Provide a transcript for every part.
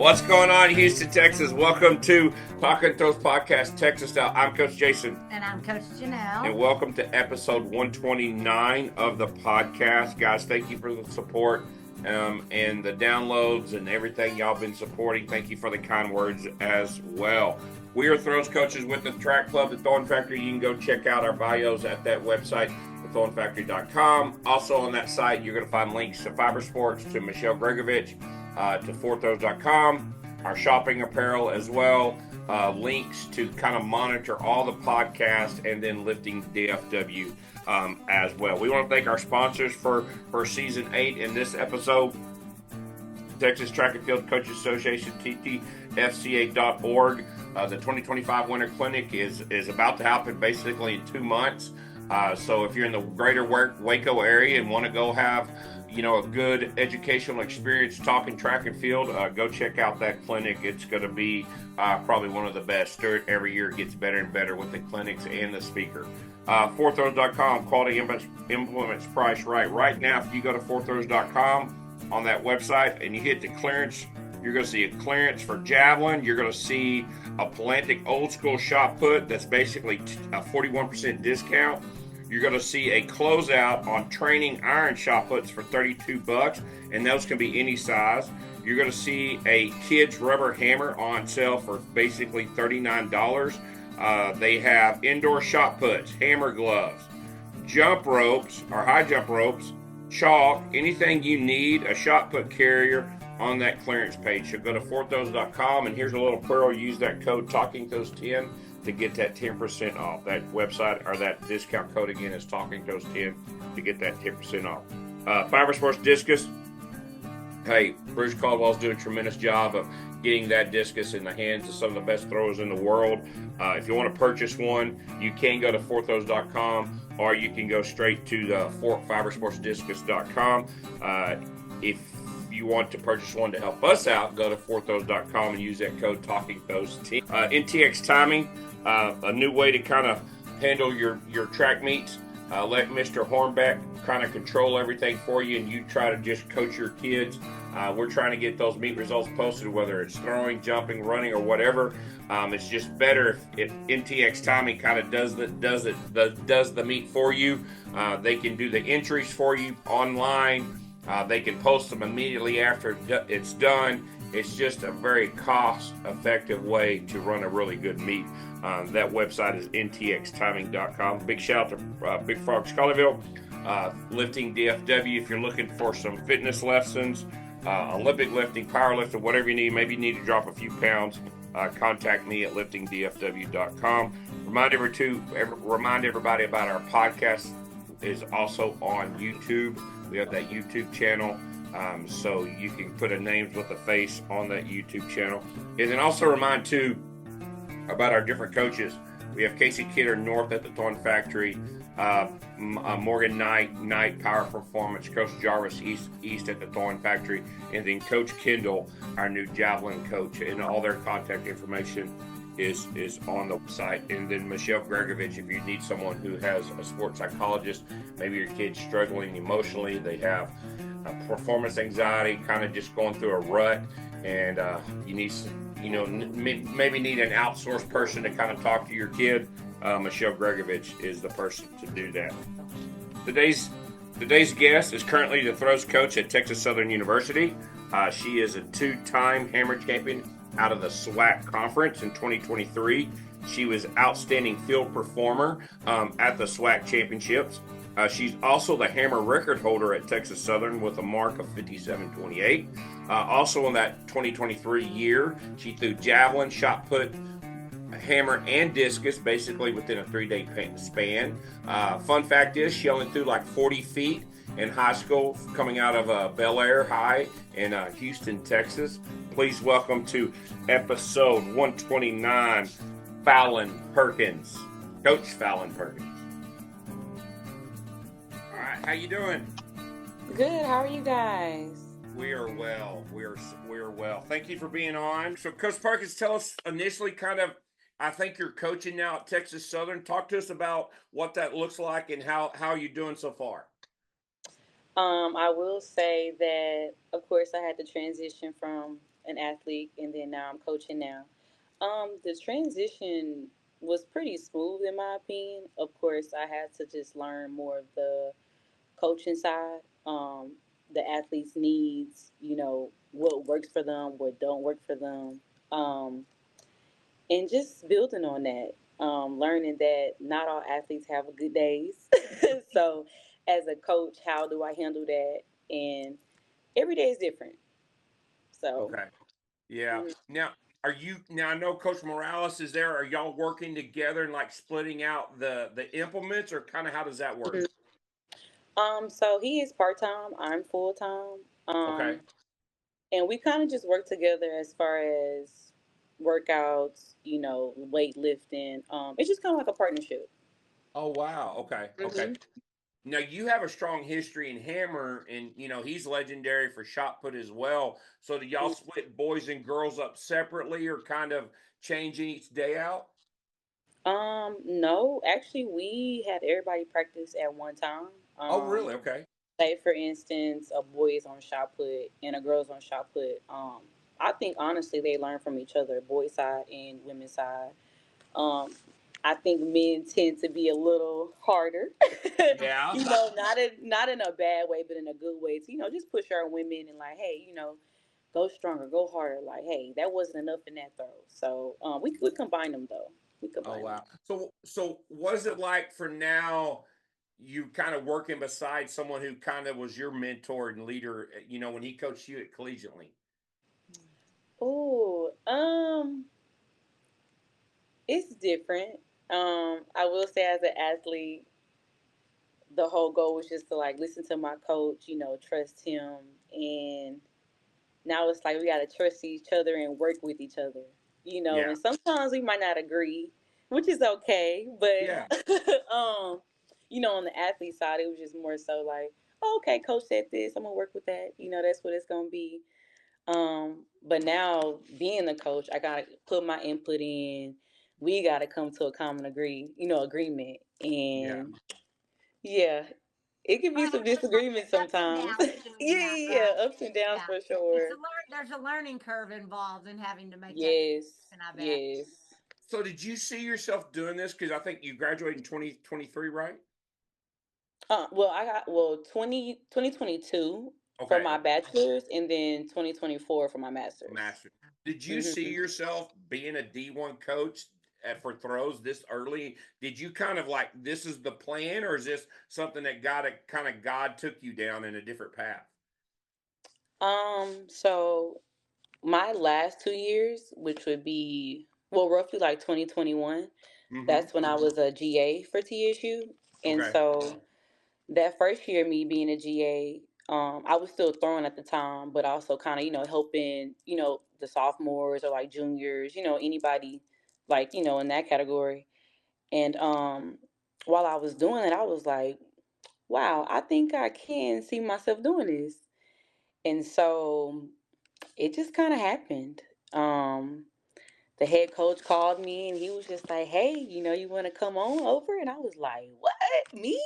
What's going on, Houston, Texas? Welcome to Talking Throws Podcast, Texas Style. I'm Coach Jason. And I'm Coach Janelle. And welcome to episode 129 of the podcast. Guys, thank you for the support and the downloads and everything y'all been supporting. Thank you for the kind words as well. We are throws coaches with the track club, the Thorn Factory. You can go check out our bios at that website, thethornfactory.com. Also on that site, you're going to find links to Fiber Sports, to Michelle Gregovich, to fourthrows.com, our shopping apparel as well, links to kind of monitor all the podcasts, and then lifting DFW as well. We want to thank our sponsors for season 8 in this episode. Texas Track and Field Coaches Association, TTFCA.org. The 2025 Winter Clinic is about to happen basically in 2 months. So if you're in the greater Waco area and want to go have a good educational experience talking track and field, go check out that clinic. It's going to be probably one of the best. Every year it gets better and better with the clinics and the speaker. Fourthrows.com, quality implements priced right. Right now, if you go to fourthrows.com on that website and you hit the clearance, you're going to see a clearance for javelin. You're going to see a Palantic old school shot put that's basically a 41% discount. You're going to see a closeout on training iron shot puts for $32, and those can be any size. You're going to see a kids rubber hammer on sale for basically $39. They have indoor shot puts, hammer gloves, jump ropes or high jump ropes, chalk, anything you need, a shot put carrier on that clearance page. So go to fourthrows.com, and here's a little pearl. Use that code TalkingThose10 to get that 10% off. That website or that discount code again is TalkingThose10 to get that 10% off. Fiber Sports Discus. Hey, Bruce Caldwell's doing a tremendous job of getting that discus in the hands of some of the best throwers in the world. If you want to purchase one, you can go to fourthrows.com, or you can go straight to the fibersportsdiscus.com. If you want to purchase one to help us out, go to fourthrows.com and use that code TalkingThose10. NTX Timing, a new way to kind of handle your track meets. Let Mr. Hornbeck kind of control everything for you, and you try to just coach your kids. We're trying to get those meet results posted, whether it's throwing, jumping, running, or whatever. It's just better if NTX Timing kind of does the meet for you. They can do the entries for you online. They can post them immediately after it's done. It's just a very cost-effective way to run a really good meet. That website is ntxtiming.com. Big shout out to Big Frog Scholarville, Lifting DFW. If you're looking for some fitness lessons, Olympic lifting, powerlifting, whatever you need, maybe you need to drop a few pounds, contact me at liftingdfw.com. Remind everybody about our podcast is also on YouTube. We have that YouTube channel, so you can put a names with a face on that YouTube channel. And then also remind, too, about our different coaches. We have Casey Kidder North at the Thorn Factory, Morgan Knight Power Performance, Coach Jarvis East at the Thorn Factory, and then Coach Kendall, our new javelin coach. And all their contact information is on the site. And then Michelle Gregovich, if you need someone who has a sports psychologist, maybe your kid's struggling emotionally, they have performance anxiety, kind of just going through a rut, and you need maybe need an outsourced person to kind of talk to your kid. Michelle Gregovich is the person to do that. Today's guest is currently the throws coach at Texas Southern University. She is a 2-time hammer champion out of the SWAC conference in 2023. She was outstanding field performer at the SWAC championships. She's also the hammer record holder at Texas Southern with a mark of 57.28. Also in that 2023 year, she threw javelin, shot put, hammer, and discus basically within a 3-day span. Fun fact is she only threw like 40 feet in high school, coming out of Bel Air High in Houston, Texas. Please welcome to episode 129, Phylan Perkins, Coach Phylan Perkins. All right, how you doing? Good. How are you guys? We are well. We're well. Thank you for being on. So, Coach Perkins, tell us initially kind of, I think you're coaching now at Texas Southern. Talk to us about what that looks like and how you're doing so far. I will say that, of course, I had to transition from an athlete, and then now I'm coaching now. The transition was pretty smooth in my opinion. Of course, I had to just learn more of the coaching side, the athletes' needs, what works for them, what don't work for them, um, and just building on that, learning that not all athletes have a good days. So, as a coach, how do I handle that? And every day is different. So, Okay. Yeah. mhm. Now, are you now? I know Coach Morales is there. Are y'all working together and like splitting out the implements, or kind of how does that work? So he is part time. I'm full time. Okay. And we kind of just work together as far as workouts, weightlifting. It's just kind of like a partnership. Oh wow. Okay. Okay. Hmm. Now you have a strong history in hammer, and he's legendary for shot put as well. So do y'all split boys and girls up separately, or kind of changing each day out? No, actually, we had everybody practice at one time. Oh really? Okay. Say for instance, a boy is on shot put and a girl's on shot put. I think honestly they learn from each other, boy side and women's side. Um, I think men tend to be a little harder, Yeah. not in a bad way, but in a good way. To just push our women and like, hey, go stronger, go harder. Like, hey, that wasn't enough in that throw. So we combine them though. We Oh combine them. wow. So what is it like for now? You kind of working beside someone who kind of was your mentor and leader. When he coached you at collegiately. Oh, it's different. I will say as an athlete, the whole goal was just to like listen to my coach, trust him, and now it's like we got to trust each other and work with each other, Yeah. and sometimes we might not agree, which is okay, Yeah. but on the athlete side it was just more so like, oh, okay, coach said this, I'm gonna work with that, that's what it's gonna be. But now being the coach, I gotta put my input in. We gotta come to a common agreement. Yeah. And yeah, it can Well, be some there's like disagreements ups and sometimes. downs to Yeah, doing that, yeah, right? yeah, ups and downs Yeah. for It's sure. a there's a learning curve involved in having to make that Yes, decision, I bet. yes. So did you see yourself doing this? Because I think you graduated in 2023, right? Well, I got 2022 for Okay. my Okay. bachelor's, and then 2024 for my master's. Master. Did you see Hmm. yourself being a D1 coach for throws this early? Did you kind of like this is the plan, or is this something that God took you down in a different path? So my last 2 years, which would be roughly like 2021. Mm-hmm. That's when I was a GA for TSU, and Okay. so that first year, me being a GA, I was still throwing at the time, but also kind of helping the sophomores or like juniors, anybody like in that category. And while I was doing it, I was like, wow, I think I can see myself doing this. And so it just kind of happened. The head coach called me and he was just like, hey, you want to come on over? And I was like, what? Me?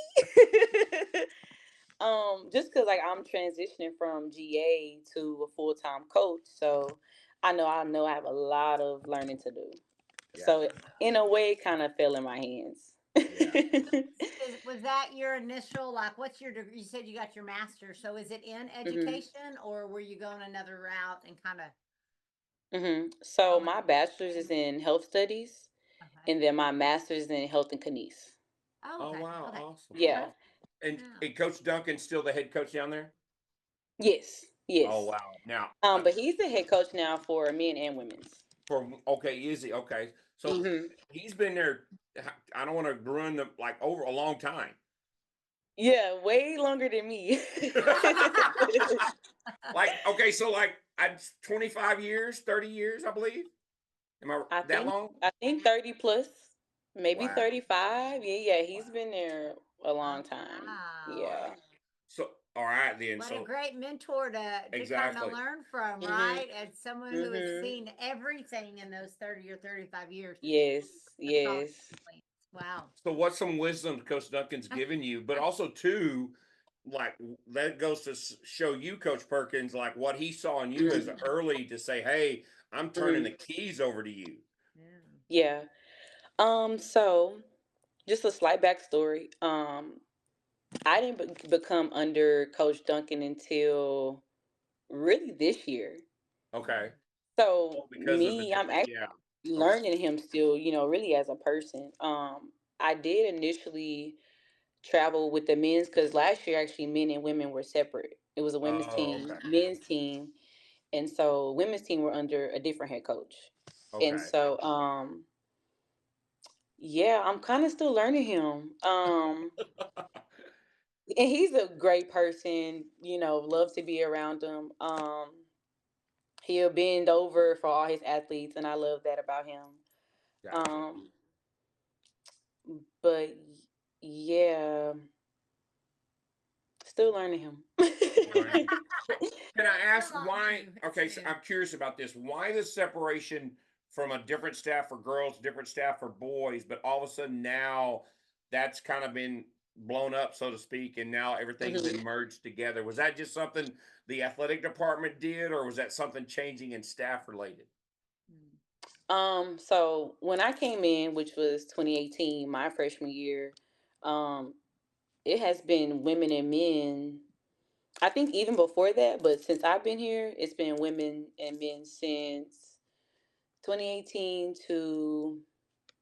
Just because like I'm transitioning from GA to a full-time coach. So I know I have a lot of learning to do. Yeah. So in a way, it kind of fell in my hands. Yeah. Was that your initial, like, what's your degree? You said you got your master's. So is it in Hmm. education or were you going another route and kind of So following? my bachelor's is in health studies, Okay. and then my master's is in health and kinese. Oh, Oh okay. wow, Okay. awesome, Okay. Yeah. awesome. And, Yeah. and Coach Duncan's still the head coach down there. Yes. Oh Yes. wow. Now, But he's the head coach now for men and women's. for okay, is he okay? So Hmm. he's been there. I don't want to ruin the like over a long time. Yeah, way longer than me. Like okay, so like I 25 years, 30 years, I believe. Am I I that think long? I think 30 plus, maybe Wow, 35. Yeah, yeah, he's wow. been there a Oh, long time. wow. Yeah. So all right then. What a So great mentor to kind of exactly. learn from, Mhm. right? As someone who has Mhm. seen everything in those 30 or 35 years. Yes. That's all. Yes. Wow. So what's some wisdom Coach Duncan's given you, but also too, like that goes to show you, Coach Perkins, like what he saw in you as early to say, "Hey, I'm turning the keys over to you." Yeah. So just a slight backstory. I didn't become under Coach Duncan until really this year. Okay. So Well, because of the me, I'm actually yeah. Okay. learning him still, really as a person. I did initially travel with the men's because last year actually men and women were separate. It was a women's Oh, team, okay. men's team, and so women's team were under a different head coach. And Okay. so yeah, I'm kind of still learning him. And he's a great person, love to be around him. He'll bend over for all his athletes, and I love that about him. Gotcha. Um, but yeah, still learning him. Still learning. So, can I ask Still why? learning Okay, so too. I'm curious about this. Why the separation from a different staff for girls, different staff for boys, but all of a sudden now that's kind of been blown up, so to speak, and now everything's been Mhm. merged together. Was that just something the athletic department did, or was that something changing in staff related? So when I came in, which was 2018, my freshman year, um, it has been women and men. I think even before that, but since I've been here, it's been women and men since 2018 to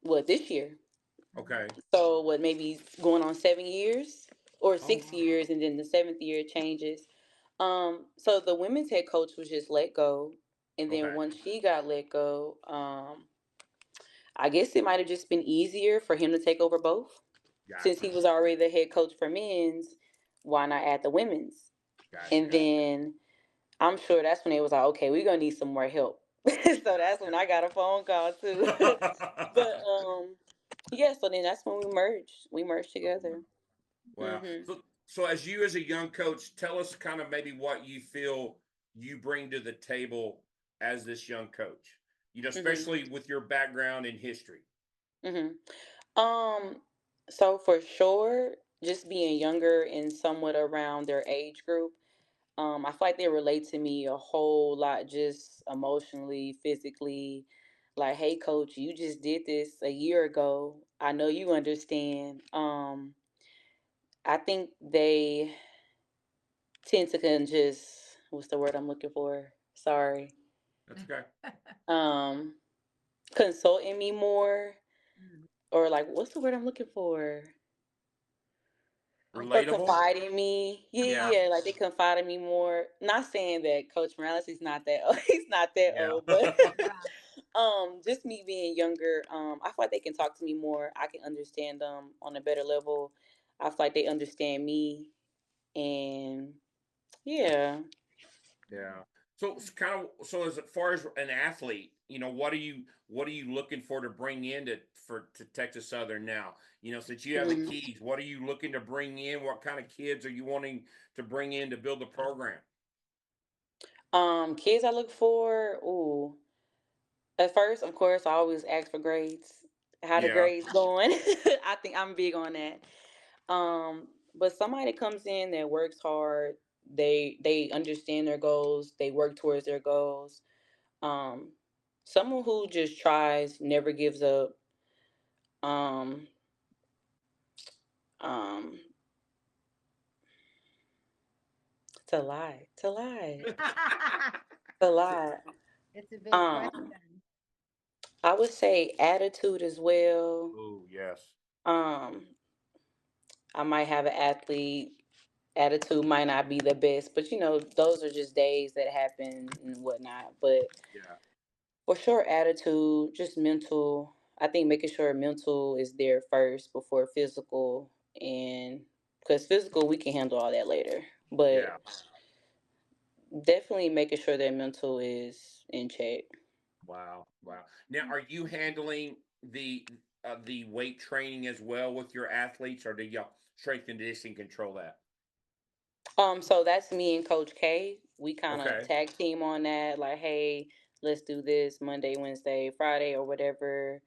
what this year. Okay. So what maybe going on 7 years or Oh, six wow. years, and then the seventh year changes. So the women's head coach was just let go, and then Okay. once she got let go, I guess it might have just been easier for him to take over both. Since he Gotcha. was already the head coach for men's, why not add the women's? Gotcha. And then I'm sure that's when they was like, okay, we're gonna need some more help. So that's when I got a phone call too. But Gotcha. yeah, so then that's when we merged. We merged together. Wow. Mhm. So as you as a young coach, tell us kind of maybe what you feel you bring to the table as this young coach. Mhm. Especially with your background in history. Mhm. Um. So for sure, just being younger and somewhat around their age group, I feel like they relate to me a whole lot, just emotionally, physically. Like, hey, coach, you just did this a year ago. I know you understand. I think they tend to just what's the word I'm looking for? Sorry. That's okay. Um, Consulting me more, or like, what's the word I'm looking for? Or Relatable? confide in me. Yeah, Yeah. yeah, like they confide in me more. Not saying that Coach Morales is not that old, he's not that Yeah. old, but just me being younger, I feel like they can talk to me more. I can understand them on a better level. I feel like they understand me, and yeah. Yeah. So it's kind of so as far as an athlete, what are you looking for to bring in to Texas Southern now? Since you have the Mhm. keys, what are you looking to bring in? What kind of kids are you wanting to bring in to build the program? Kids I look for. Ooh, at first, of course, I always ask for grades. How the Yeah. grades going? I think I'm big on that. But somebody comes in that works hard. They understand their goals. They work towards their goals. Um, Someone who just tries, never gives up. Um, um, to lie, to lie, to lie. It's a big Um, question. I would say attitude as well. Oh, yes. Um, I might have an athlete. Attitude might not be the best, but those are just days that happen and whatnot. But Yeah. for sure, attitude, just mental. I think making sure mental is there first before physical, and because physical we can handle all that later. But Yeah. definitely making sure that mental is in check. Wow. Wow. Now, are you handling the weight training as well with your athletes, or do y'all strength and conditioning control that? So that's me and Coach K. We kind of Okay. tag team on that. Like, hey, let's do this Monday, Wednesday, Friday, or whatever.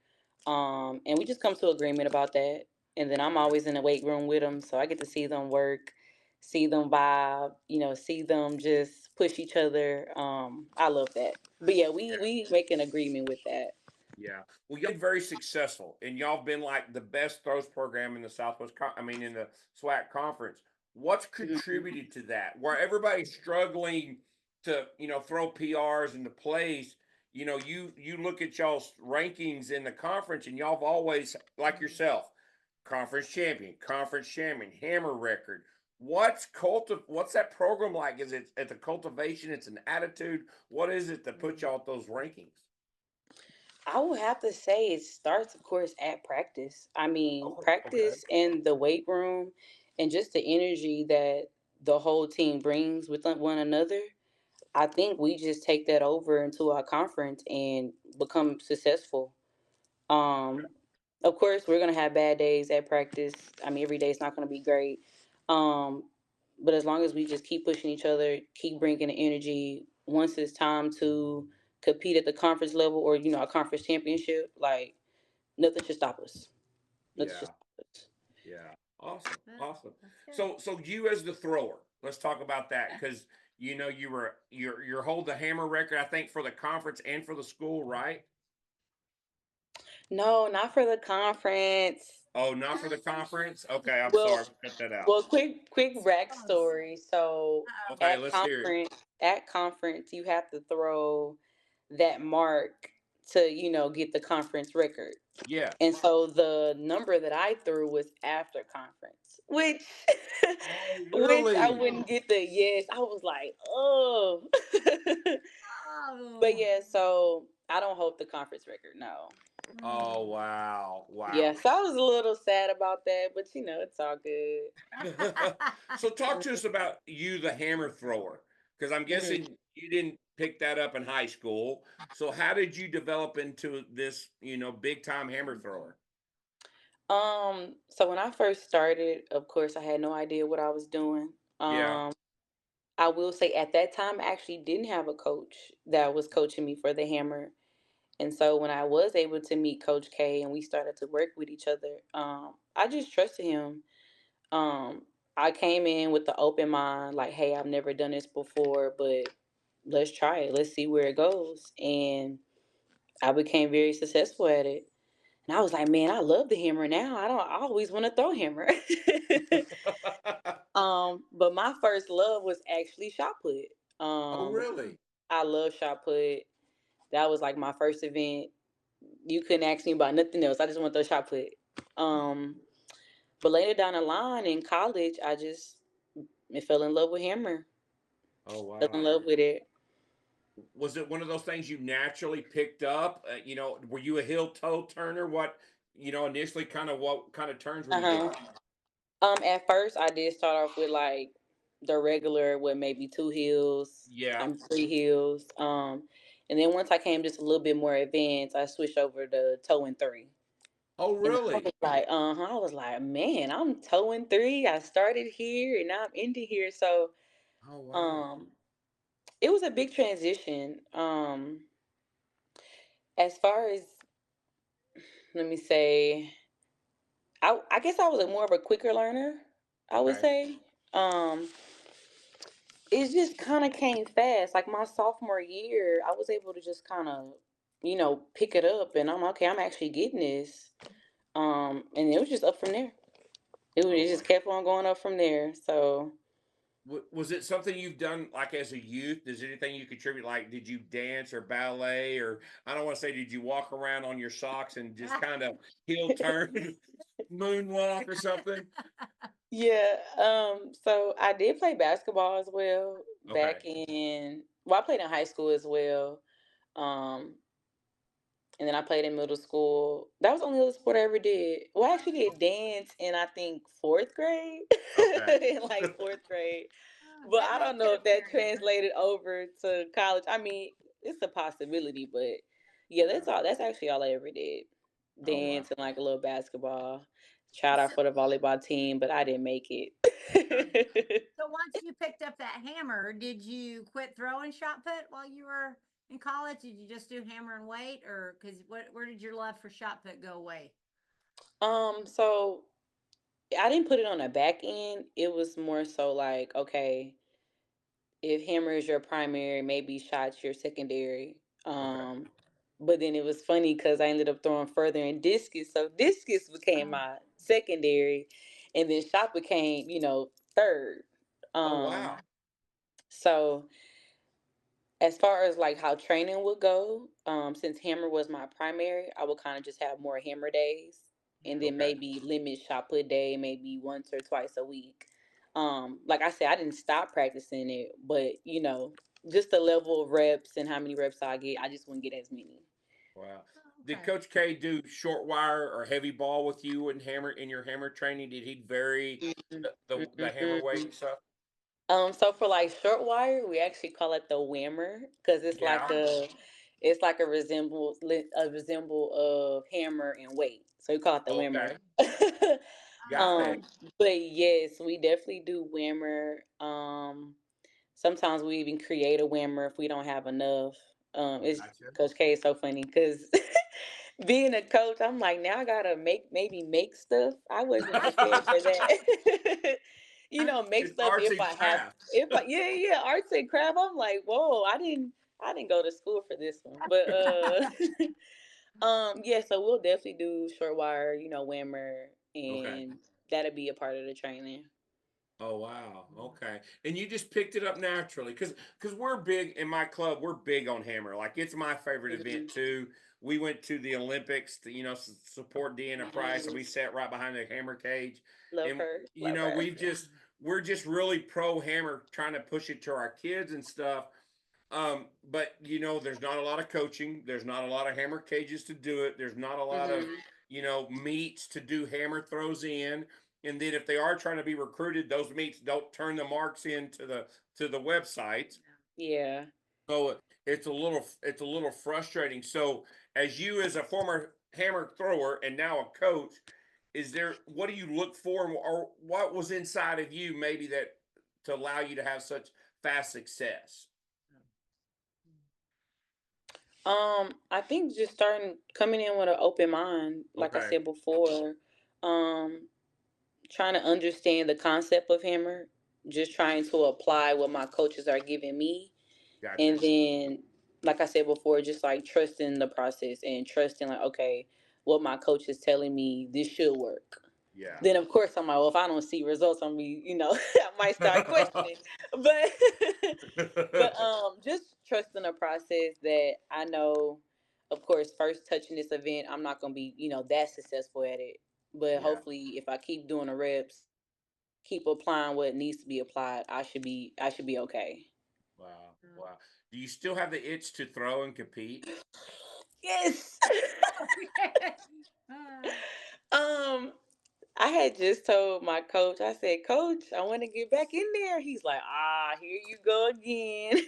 And we just come to agreement about that. And then I'm always in the weight room with them, so I get to see them work, see them vibe, see them just push each other. I love that. But yeah, we make an agreement with that. Yeah. Well, y'all been very successful, and y'all been like the best throws program in the Southwest. I mean, in the SWAC conference. What's Mhm. contributed to that? Where everybody's struggling to, throw PRs into place. You look at y'all's rankings in the conference, and y'all have always, like yourself, conference champion, hammer record. What's that program like? Is it at the cultivation? It's an attitude. What is it that puts y'all at those rankings? I would have to say it starts, of course, at practice. I mean, Oh, okay. practice in the weight room and just the energy that the whole team brings with one another. I think we just take that over into our conference and become successful. Um, of course, we're gonna have bad days at practice. I mean, every day is not gonna be great. Um, but as long as we just keep pushing each other, keep bringing the energy. Once it's time to compete at the conference level or a conference championship, like nothing should stop us. Nothing should Yeah. stop us. Yeah. Awesome. Good. Awesome. That's good. So you as the thrower, let's talk about that because you're hold the hammer record, I think, for the conference and for the school, right? No, not for the conference. Oh, not for the conference? Okay, I'm Well, sorry. Cut that out. well, quick So close. backstory. So Uh-oh. Okay, let's hear it. at conference, you have to throw that mark to get the conference record. Yeah. And so the number that I threw was after conference, which Oh, which I really? wouldn't get the yes. I was like, oh. But Oh. yeah, so I don't hold the conference record. No. Oh, Mm. wow. Yeah, Wow. so I was a little sad about that, but it's all good. So talk to us about you, the hammer thrower, because I'm Mhm. guessing you didn't pick that up in high school. So how did you develop into this, big time hammer thrower? So when I first started, of course, I had no idea what I was doing. Yeah. Um, I will say at that time, I actually didn't have a coach that was coaching me for the hammer. And so when I was able to meet Coach K and we started to work with each other, I just trusted him. Um, I came in with the open mind, like, hey, I've never done this before, but let's try it. Let's see where it goes. And I became very successful at it. And I was like, man, I love the hammer now. I always want to throw hammer. But my first love was actually shot put. Oh, Um, really? I love shot put. That was like my first event. You couldn't ask me about nothing else. I just want to throw shot put. Um, but later down the line in college, I just fell in love with hammer. Oh, Fell in wow. love with it. Was it one of those things you naturally picked up? Were you a heel toe turner? Initially what kind of turns were Uh you doing? huh. At first I did start off with like the regular with maybe two heels, Yeah. three heels. And then once I came just a little bit more advanced, I switched over to toe and three. Oh, And I really? was like, I was like, man, I'm toe and three. I started here and now I'm ending here. So Oh, wow. um it was a big transition. As far as let me say, I guess I was a more of a quicker learner, I would Okay. say. Um it just kind of came fast. Like my sophomore year, I was able to just kind of, pick it up, and I'm okay. I'm actually getting this. And it was just up from there. Oh, It wow. just kept on going up from there. So, Was it something you've done like as a youth? Is there anything you contribute? Like, did you dance or ballet, or I don't want to say, did you walk around on your socks and just kind of heel turn, moonwalk or something? yeah. So I did play basketball as well Okay. back in. Well, I played in high school as well. Um, and then I played in middle school. That was the only other sport I ever did. Well, I actually did dance in I think fourth grade, Okay. in like fourth grade. Oh, But that I makes don't it know a if that period. translated over to college. I mean, it's a possibility, but yeah, Yeah. that's all. That's actually all I ever did. Oh, wow. Dance and like a little basketball. Tried out So, for the volleyball team, but I didn't make it. Okay. so once you picked up that hammer, did you quit throwing shot put while you were in college? Did you just do hammer and weight, or because where did your love for shot put go away? So I didn't put it on the back end. It was more so like, okay, if hammer is your primary, maybe shots your secondary. Okay. But then it was funny because I ended up throwing further in discus, so discus became Oh, my secondary, and then shot became, third. Oh wow. So as far as like how training would go, since hammer was my primary, I would kind of just have more hammer days, and then Okay. maybe limit shot put day, maybe once or twice a week. Like I said, I didn't stop practicing it, but just the level of reps and how many reps I get, I just wouldn't get as many. Wow. Did okay. Coach K do short wire or heavy ball with you and hammer in your hammer training? Did he vary the hammer weight and stuff? So for like short wire, we actually call it the whammer because Yeah. it's like a resemble of hammer and weight. So we call it the whammer. Okay. Got Oh, it. um, but yes, we definitely do whammer. Sometimes we even create a whammer if we don't have enough. It's Gotcha. Coach K is so funny because being a coach, I'm like, now I gotta make stuff. I wasn't prepared for that. Make It's stuff arts and crafts. yeah, yeah, arts and craft. I'm like, whoa, I didn't go to school for this one. But yeah, so we'll definitely do short wire, whammer, Okay. and that'll be a part of the training. Oh wow. Okay. And you just picked it up naturally cuz we're big in my club, we're big on hammer. Like it's my favorite event Mhm. too. We went to the Olympics to support Deanna Price and we Nice. sat right behind the hammer cage Love and her. Love her. we're just really pro hammer trying to push it to our kids and stuff. But there's not a lot of coaching. There's not a lot of hammer cages to do it. There's not a lot of, Hmm. meets to do hammer throws in. And then if they are trying to be recruited, those meets don't turn the marks into the websites. Yeah. So it's a little frustrating. So as a former hammer thrower and now a coach, what do you look for or what was inside of you maybe that to allow you to have such fast success? I think just starting coming in with an open mind, like I Okay. said before, um, trying to understand the concept of hammer, just trying to apply what my coaches are giving me, and Gotcha. then, like I said before, just like trusting the process and trusting, like, okay, what my coach is telling me, this should work. Yeah. Then of course I'm like, well, if I don't see results, I'm be, I might start questioning. But just trusting the process that I know, of course, first touching this event, I'm not gonna be, that successful at it. But Yeah. hopefully if I keep doing the reps, keep applying what needs to be applied, I should be okay. Wow. Wow. Do you still have the itch to throw and compete? Yes. uh, um I had just told my coach, I said, Coach, I want to get back in there. He's like, here you go again.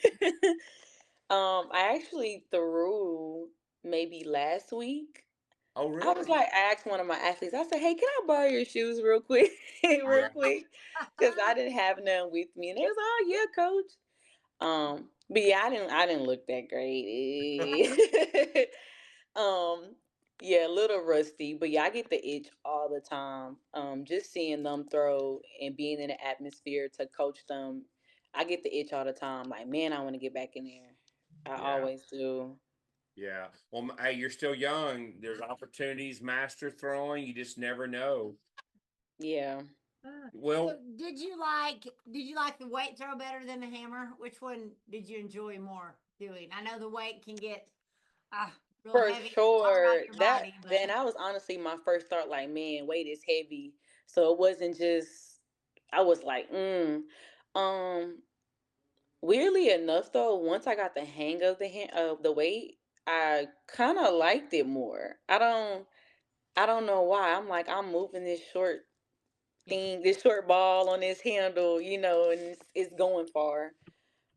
I actually threw maybe last week. Oh, I was really? like, I asked one of my athletes, I said, hey, can I borrow your shoes real quick? Real Yeah. quick. Because I didn't have none with me. And they was, oh yeah, coach. But yeah, I didn't look that great. um, yeah, a little rusty, but yeah, I get the itch all the time. Just seeing them throw and being in the atmosphere to coach them, I get the itch all the time. Like, man, I want to get back in there. I Yeah. always do. Yeah. Well, hey, you're still young. There's opportunities, master throwing. You just never know. Yeah. so Well, did you like the weight throw better than the hammer? Which one did you enjoy more doing? I know the weight can get uh, real For heavy, hard on sure. your That body, but then I was honestly my first thought, like, man, weight is heavy. So it wasn't just I was like, um weirdly enough, though, once I got the hang of the weight, I kind of liked it more. I don't know why. I'm like, I'm moving this short thing, this short ball on this handle, and it's going far.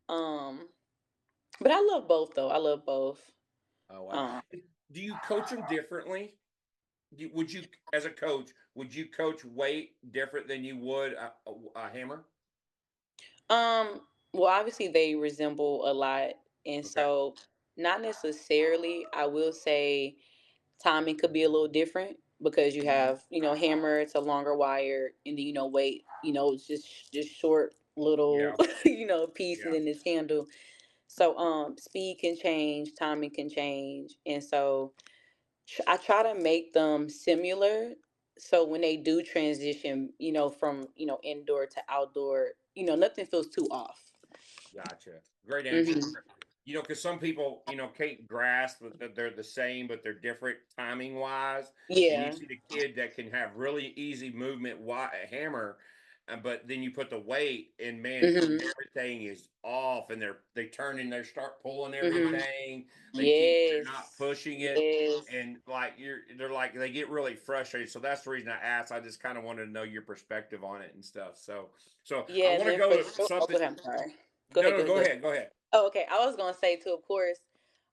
Um, but I love both, though. I love both. oh wow. Um, Do you coach them differently? Would you, as a coach, would you coach weight different than you would a hammer? um, well, obviously they resemble a lot, and Okay. so not necessarily. I will say timing could be a little different, because you Mhm. have, hammer, it's a longer wire, and then, weight, it's just short little, Yeah, piece, and yeah. then this handle. So speed can change, timing can change, and so I try to make them similar. So when they do transition, from indoor to outdoor, nothing feels too off. Gotcha. Great answer. Hmm. Because some people, can't grasp that they're the same, but they're different timing wise. And you Yeah. see the kid that can have really easy movement, hammer, but then you put the weight, and man, Hmm. everything is off, and they turn and they start pulling Hmm. everything. They're not Yes. pushing it, Yes. and like they're like they get really frustrated. So that's the reason I asked. I just kind of wanted to know your perspective on it and stuff. So I Yeah, want to man, go for to sure. Oh, go something. ahead. I'm sorry. Go No, ahead. no, Go ahead. go Go ahead. ahead, go ahead. Oh, okay. I was gonna say too. Of course,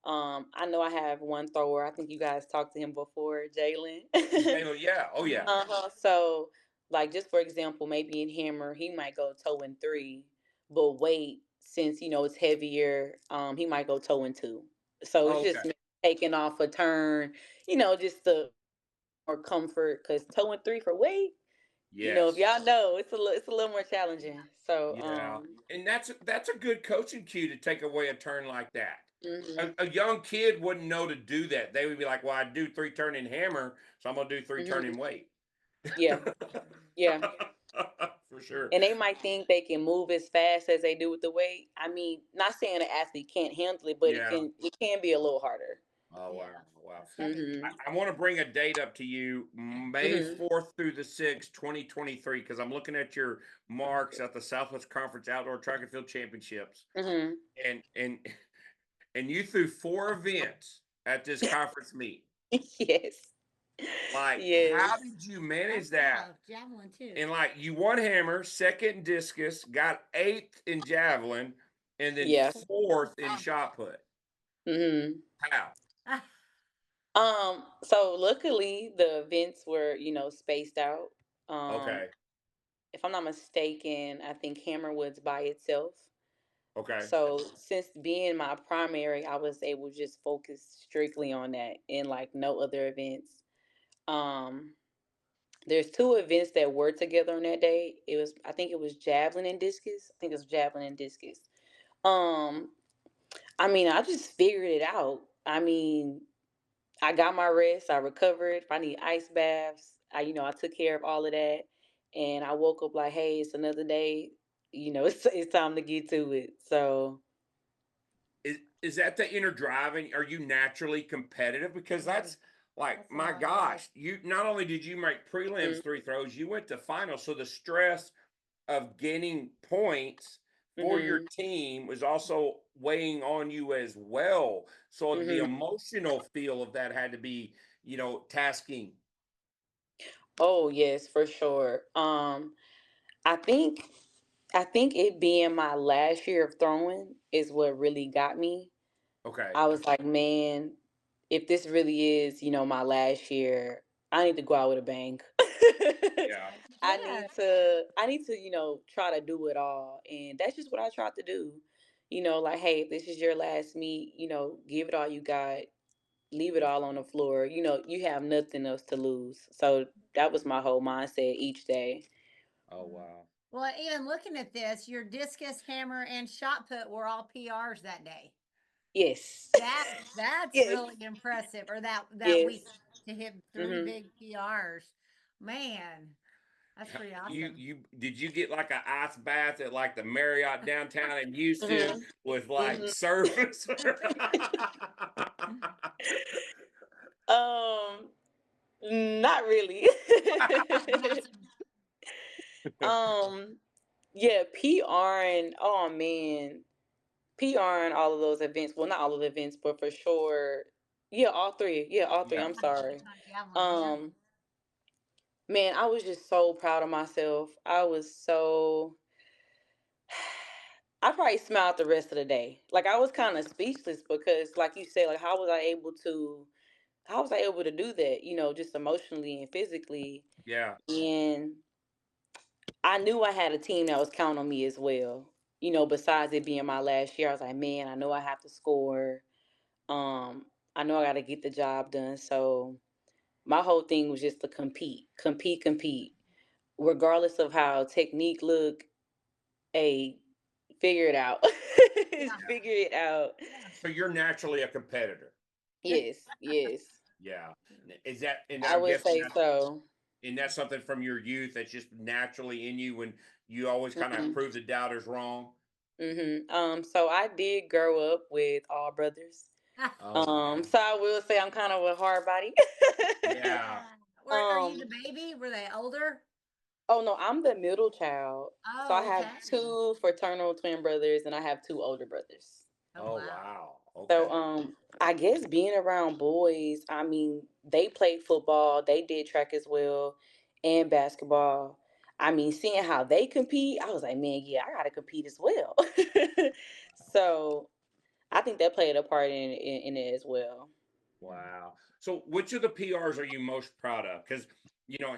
I know I have one thrower. I think you guys talked to him before, Jalen. Jalen, yeah, oh yeah, Uh-huh. So, like, just for example, maybe in hammer, he might go toe in three, but weight, since it's heavier, he might go toe in two. So it's oh, okay, just taking off a turn, just the more comfort. Because toe in three for weight, if yes, y'all know, it's a little more challenging. So, yeah, and that's a good coaching cue to take away a turn like that. hmm A young kid wouldn't know to do that. They would be like, "Well, I do three turning hammer, so I'm gonna do three turning hmm weight." yeah, yeah. For sure. And they might think they can move as fast as they do with the weight. I mean, not saying an athlete can't handle it, but it Yeah. can be a little harder. Oh Yeah, wow, wow. that'd be Mhm. I want to bring a date up to you, May Mhm. 4th through the 6th, 2023, because I'm looking at your marks at the Southwest Conference Outdoor Track and Field Championships, Mhm. and and and you threw four events at this conference meet. Yes. Like, Yes. how did you manage that's that? tough. Javelin too. And like, you won hammer, second in discus, got eighth in javelin, and then Yeah. fourth in shot put. Mhm. How? So luckily the events were, spaced out. Um Okay, if I'm not mistaken, I think Hammerwood's by itself. okay. So since being my primary, I was able to just focus strictly on that and like no other events. Um there's two events that were together on that day. I think it was javelin and discus. I think it was javelin and discus. Um I mean, I just figured it out. I mean, I got my rest, I recovered. If I need ice baths, I took care of all of that. And I woke up like, hey, it's another day. It's time to get to it. So, Is that the inner driving? Are you naturally competitive? Because Yes, that's like, that's a my lot of it. gosh, you not only did you make prelims mm, three throws, you went to finals. So the stress of gaining points for your mhm, team was also weighing on you as well. So the mhm. emotional feel of that had to be, tasking. Oh, yes, for sure. I think I think it being my last year of throwing is what really got me. Okay. I was like, man, if this really is, my last year, I need to go out with a bang. Yeah. Good. I need to, try to do it all. And that's just what I tried to do. Like, hey, if this is your last meet, give it all you got, leave it all on the floor. You have nothing else to lose. So that was my whole mindset each day. Oh wow. Well, even looking at this, your discus, hammer, and shot put were all PRs that day. Yes. That's Yes. really impressive. Or that Yes. week to hit three Hmm. big PRs. Man, that's pretty You awesome. you did you get like an ice bath at like the Marriott downtown in Houston Hmm. with like Hmm. surface? Um, Not really. That's um, yeah, PR and oh man, PR and all of those events. Well, not all of the events, but for sure, yeah, all three. Yeah, all three. Yeah. I'm sorry. not javelin, yeah. Um, Man, I was just so proud of myself. I was so. I probably smiled the rest of the day. Like I was kind of speechless because, like you said, like how was I able to do that? Just emotionally and physically. Yeah. And I knew I had a team that was counting on me as well. Besides it being my last year, I was like, man, I know I have to score. Um, I know I got to get the job done. So my whole thing was just to compete, regardless of how technique look. A figure it out. Yeah. Figure it out. So you're naturally a competitor. Yes, yes, Yeah. Is that, and I I'm would guessing say that's, so. and that's something from your youth that's just naturally in you when you always kind of Mhm. prove the doubters wrong. So I did grow up with all brothers. Oh, wow. So I will say I'm kind of a hard body. Yeah. Are you um, the baby? Were they older? oh no, I'm the middle child. So I Oh, have okay. two fraternal twin brothers, and I have two older brothers. Oh, Oh, wow. wow. So Okay. I guess being around boys, I mean, they played football, they did track as well, and basketball. I mean, seeing how they compete, I was like, man, yeah, I gotta compete as well. So I think that played a part in it as well. Wow. So, which of the PRs are you most proud of? Because,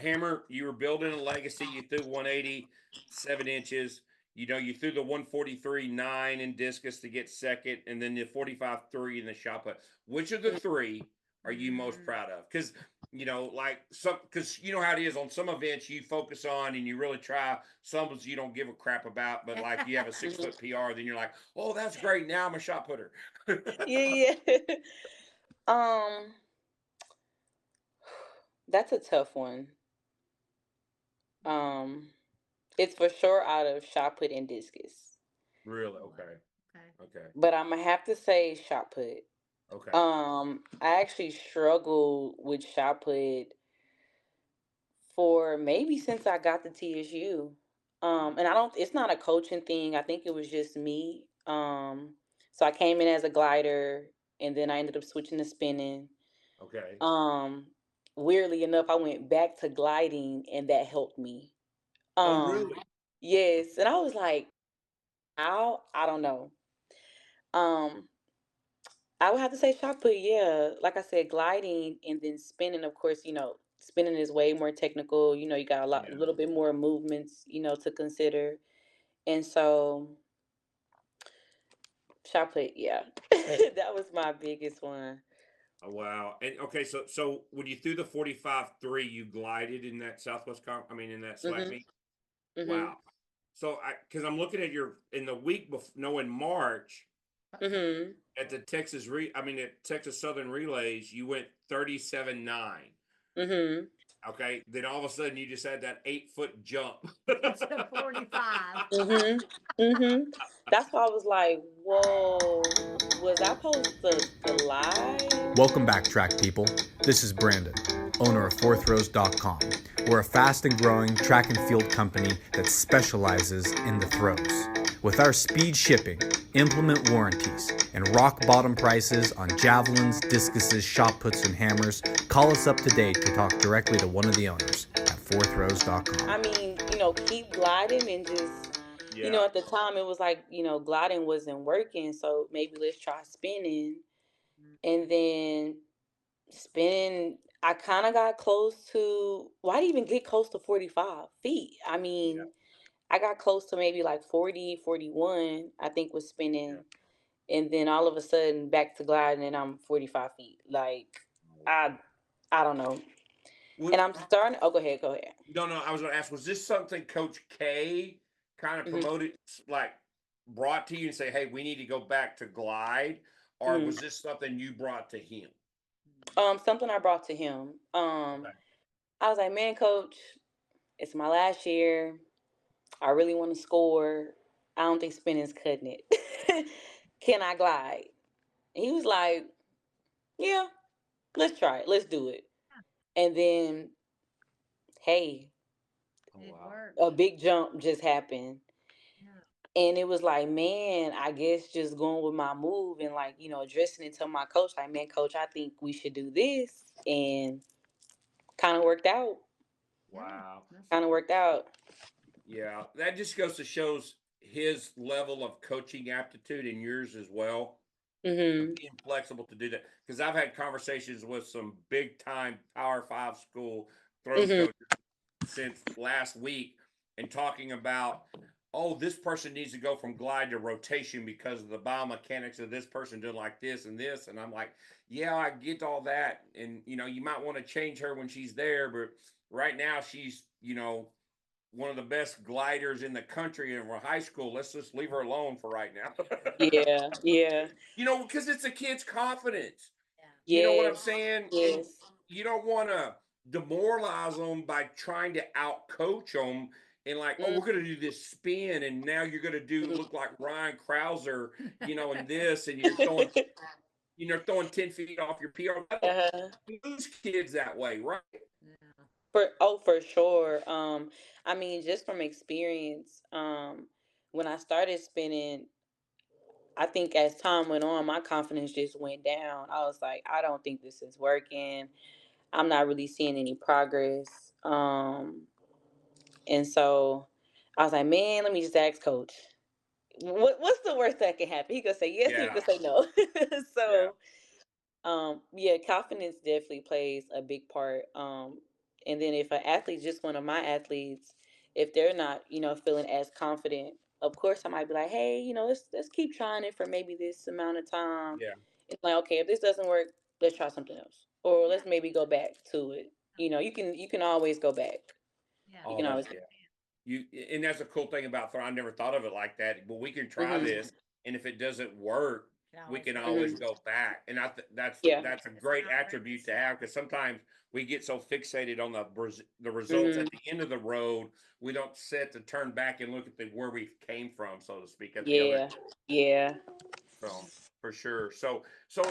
Hammer, you were building a legacy. You threw 180, 7 inches. You threw the 143.9 in discus to get second, and then the 45.3 in the shot put. Which of the three are you most Mm. proud of? Because, because you know how it is on some events you focus on and you really try. Some of you don't give a crap about, but like you have a 6 foot PR, then you're like, oh, that's great. Now I'm a shot putter. Yeah, yeah. um, that's a tough one. Um, it's for sure out of shot put and discus, Really? Oh, wow. Okay. Okay. Okay. but I'm gonna have to say shot put. Okay. I actually struggled with shot put for maybe since I got to TSU. And I don't it's not a coaching thing. I think it was just me. So I came in as a glider and then I ended up switching to spinning. Okay. Um, Weirdly enough, I went back to gliding and that helped me. Oh, Um, really? yes, and I was like, how? I don't know. Um, I would have to say shot put, yeah. Like I said, gliding and then spinning, of course, spinning is way more technical. You got a Yeah. little bit more movements, to consider. And so shot put, yeah. That was my biggest one. Oh, wow. And okay, so when you threw the 45.3, you glided in that in that SWAC Mhm. meet. Mhm. Wow. So because I'm looking at in the week before, no, in March Mhm. at the at Texas Southern Relays, you went 37.9. Mhm. Okay. Then all of a sudden you just had that 8 foot jump. To 45. Mhm. Mhm. That's why I was like, "Whoa, was I supposed to glide?" Welcome back, track people. This is Brandon, owner of fourthrows.com. We're a fast and growing track and field company that specializes in the throws. With our speed shipping, implement warranties, and rock bottom prices on javelins, discuses, shot puts, and hammers, call us up today to talk directly to one of the owners at fourthrows.com. I mean, keep gliding and just, Yeah. at the time it was like, gliding wasn't working, so maybe let's try spinning. And then spinning, I kind of got close to, well, I didn't even get close to 45 feet. I Yeah. mean, I got close to maybe like 40, 41, I think was Yeah. spinning. And then all of a sudden back to gliding and I'm 45 feet. Like, Oh, I, wow. I don't know. What, And I'm starting, oh, go ahead, go ahead. No, no, I was going to ask, was this something Coach K kind of Hmm. promoted, like brought to you and say, hey, we need to go back to glide? Or Hmm. was this something you brought to him? Something I brought to him. Okay. I was like, man, coach, it's my last year. I really want to score. I don't think spinning's cutting it. Can I glide? And he was like, yeah, let's try it. Let's do it. And then, hey, Oh, It wow. worked. a big jump just happened. Yeah. And it was like, man, I guess just going with my move and like, addressing it to my coach, like, man, coach, I think we should do this. And kind of worked out. Yeah. Wow. That's Kind of worked out. Yeah. That just goes to shows his level of coaching aptitude and yours as well, of Mm-hmm. being flexible to do that. Because I've had conversations with some big time Power Five school throw Mm-hmm. coaches since last week and talking about oh, this person needs to go from glide to rotation because of the biomechanics of this person doing like this and this. And I'm like, yeah, I get all that. And, you know, you might want to change her when she's there, but right now she's, you know, one of the best gliders in the country in high school. Let's just leave her alone for right now. Yeah, yeah, You know, because it's a kid's confidence. Yeah. You know what I'm yes, saying? And yes. you don't want to demoralize them by trying to out coach them and like, oh, Mm, we're going to do this spin, and now you're going to do mhm. look like Ryan Krauser, you know, and this, and you're throwing, you know, throwing 10 feet off your PR. I don't Uh-huh. lose kids that way, right? Yeah. For sure. I mean, just from experience, when I started spinning, I think as time went on, my confidence just went down. I was like, I don't think this is working. I'm not really seeing any progress. And so I was like, man, let me just ask coach. What's the worst that can happen? He could say yes, he Yeah, could say no. yeah, So yeah, confidence definitely plays a big part. And then if an athlete, just one of my athletes, if they're not, feeling as confident, of course I might be like, hey, let's keep trying it for maybe this amount of time. yeah. It's like, okay, if this doesn't work, let's try something else, or Yeah. let's maybe go back to it. You can always go back. Yeah. You Oh, can that's always. yeah. You and that's a cool thing about throw. I never thought of it like that. But we can try Hmm. this, and if it doesn't work, Can we always can go always Hmm. back. go back. And that's Yeah. that's a It's great not attribute to have because sometimes we get so fixated on the results Hmm. at the end of the road, we don't sit to turn back and look at the where we came from, so to speak, at the other. Yeah. Yeah. So for sure. So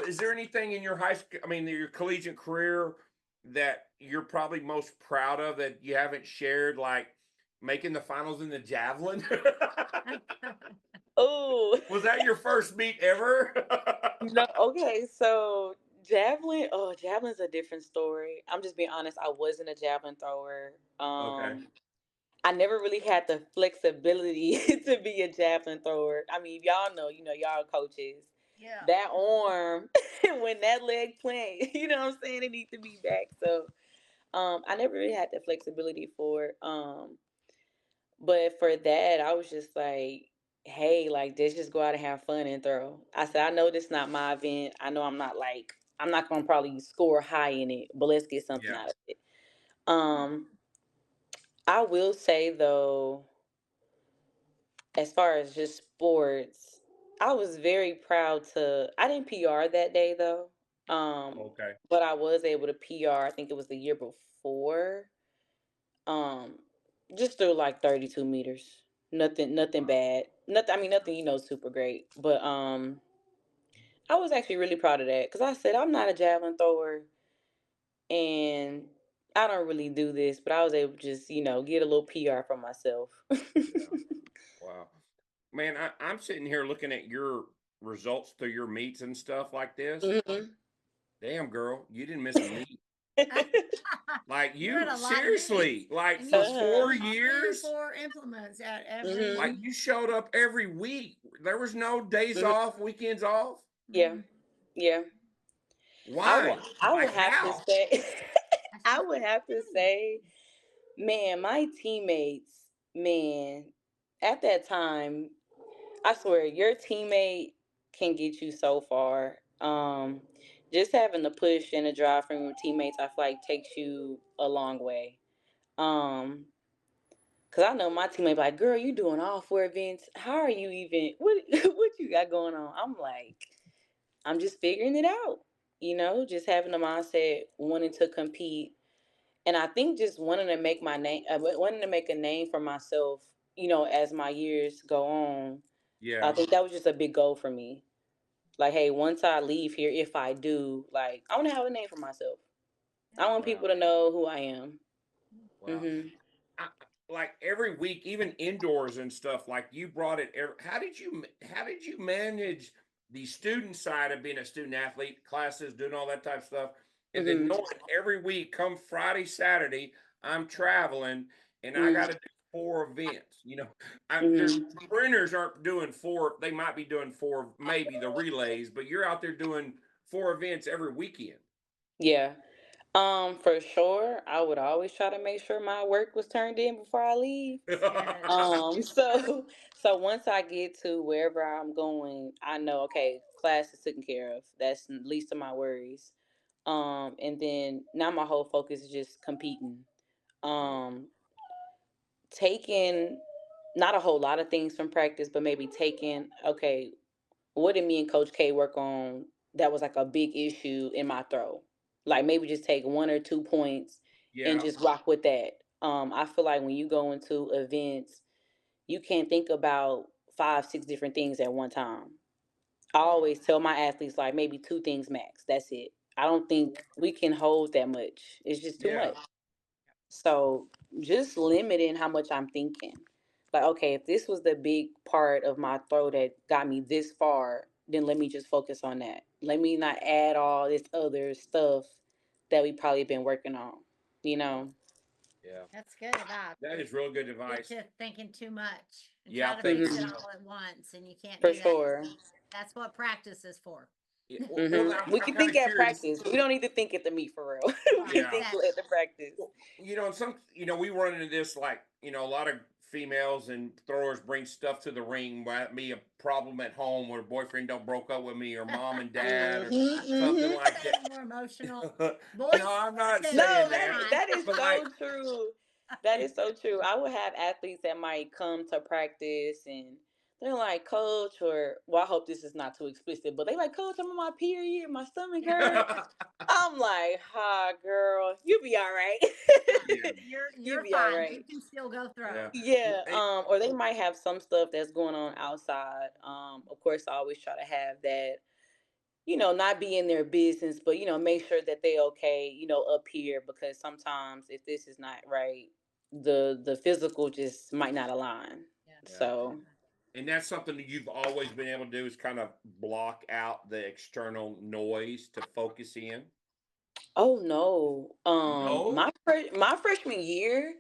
is there anything in your high school, I mean, your collegiate career that you're probably most proud of that you haven't shared, like making the finals in the javelin? Oh. Was that your first meet ever? No, okay, so javelin, oh, javelin's a different story. I'm just being honest, I wasn't a javelin thrower. Okay. I never really had the flexibility to be a javelin thrower. I mean, y'all know, y'all coaches. Yeah. That arm, when that leg plant, you know what I'm saying? It needs to be back. So, I never really had the flexibility for it. But for that, I was just like, hey, like, let's just go out and have fun and throw. I said, I know this not my event. I know I'm not gonna probably score high in it, but let's get something Yeah. out of it. Um, I will say though, as far as just sports, I was very proud I didn't PR that day though. Okay. But I was able to PR, I think it was the year before. Um, just through like 32 meters. Nothing bad. Nothing. I mean, nothing. Super great. But I was actually really proud of that because I said I'm not a javelin thrower and I don't really do this, but I was able to just get a little PR for myself. Yeah. Wow. Man, I'm sitting here looking at your results through your meets and stuff like this. Hmm. Damn, girl, you didn't miss a meet. Like Doing you a lot of meetings. seriously, like And you for Uh-huh. four spin all years, 3 or 4 implements at every. like Hmm. you showed up every week. There was no days Hmm. off, weekends off. Yeah, Mhm. yeah. I would. Why? I would Like have to how? say. That's I not would what have you to do. say, man, my teammates, man, at that time, I swear, your teammate can get you so far. Just having the push and the drive from your teammates, I feel like takes you a long way. Um, cause I know my teammate like, girl, you doing all 4 events. How are you even? What what you got going on? I'm like, I'm just figuring it out. Just having the mindset, wanting to compete, and I think just wanting to make my name, wanting to make a name for myself. As my years go on, I Yeah. think that was just a big goal for me. Like, hey, once I leave here, if I do, like, I want to have a name for myself. I want Wow. people to know who I am. Wow. Hmm. I, like every week, even indoors and stuff. Like you brought it. How did you manage the student side of being a student athlete, classes, doing all that type of stuff, and then Hmm. knowing every week, come Friday, Saturday, I'm traveling and I got Hmm. to do 4 events. There's Hmm. sprinters aren't doing four. They might be doing four, maybe the relays, but you're out there doing 4 events every weekend. Yeah. For sure, I would always try to make sure my work was turned in before I leave. Good. So once I get to wherever I'm going, I know, okay, class is taken care of. That's the least of my worries. And then now my whole focus is just competing. Um, Taking not a whole lot of things from practice, but maybe taking, okay, what did me and Coach K work on that was like a big issue in my throw? Like maybe just take 1 or 2 points and Yeah. just rock with that. I feel like when you go into events, you can't think about 5, 6 different things at one time. I Wow. always tell my athletes like maybe 2 things max. That's it. I don't think we can hold that much. It's just too Yeah. much. So just limiting how much I'm thinking. Like, okay, if this was the big part of my throw that got me this far, then let me just focus on that. Let me not add all this other stuff that we probably been working on. You Yeah. know? Yeah. That's good advice. That is real good Get advice. to thinking too much and Yeah, try I to think fix Hmm. it you know. all at once, and you can't For do that. sure. That's what practice is for. Yeah, well, Hmm. We I'm can kind think of at curious. practice. We don't need to think at the meet for real. We Right, can Yeah. think exactly. at the practice. Well, we run into this like, a lot of females and throwers bring stuff to the ring. Might be a problem at home where boyfriend don't broke up with me or mom and dad or Hmm. something Hmm. like That's more emotional. that. Boys No, I'm not too, No, saying it's that. that is But so like, true. That is so true. I would have athletes that might come to practice and they're like, Coach, or well, I hope this is not too explicit, but they like, Coach, I'm on my period, my stomach hurt. I'm like, ha, girl, you be all right. yeah, You you're be all fine. You right. can still go throw. yeah. Yeah. Hey, Or they might have some stuff that's going on outside. Of course, I always try to have that, not be in their business, but make sure that they okay, up here because sometimes if this is not right, the physical just might not align. Yeah. yeah. So, And that's something that you've always been able to do is kind of block out the external noise to focus in. oh no, No. my freshman year,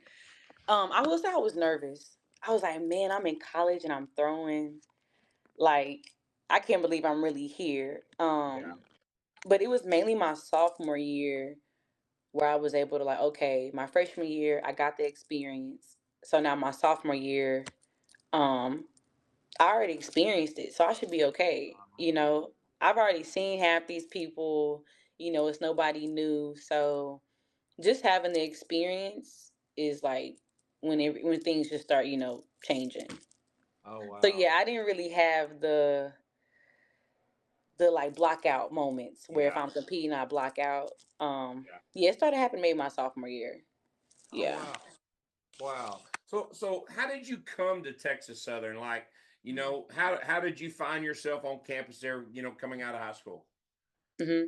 I will say I was nervous. I was like, man, I'm in college and I'm throwing. Like, I can't believe I'm really here. Yeah. But it was mainly my sophomore year where I was able to like, okay, my freshman year I got the experience. So now my sophomore year, um, I already experienced it, so I should be okay. I've already seen half these people. It's nobody new. So just having the experience is like when things just start, changing. Oh So wow. yeah, I didn't really have the like block out moments where if Yeah. I'm competing, I block out. Yeah. Yeah, it started happening maybe my sophomore year. Oh Yeah. wow. Wow. So how did you come to Texas Southern? Like, how did you find yourself on campus there, coming out of high school? Hmm.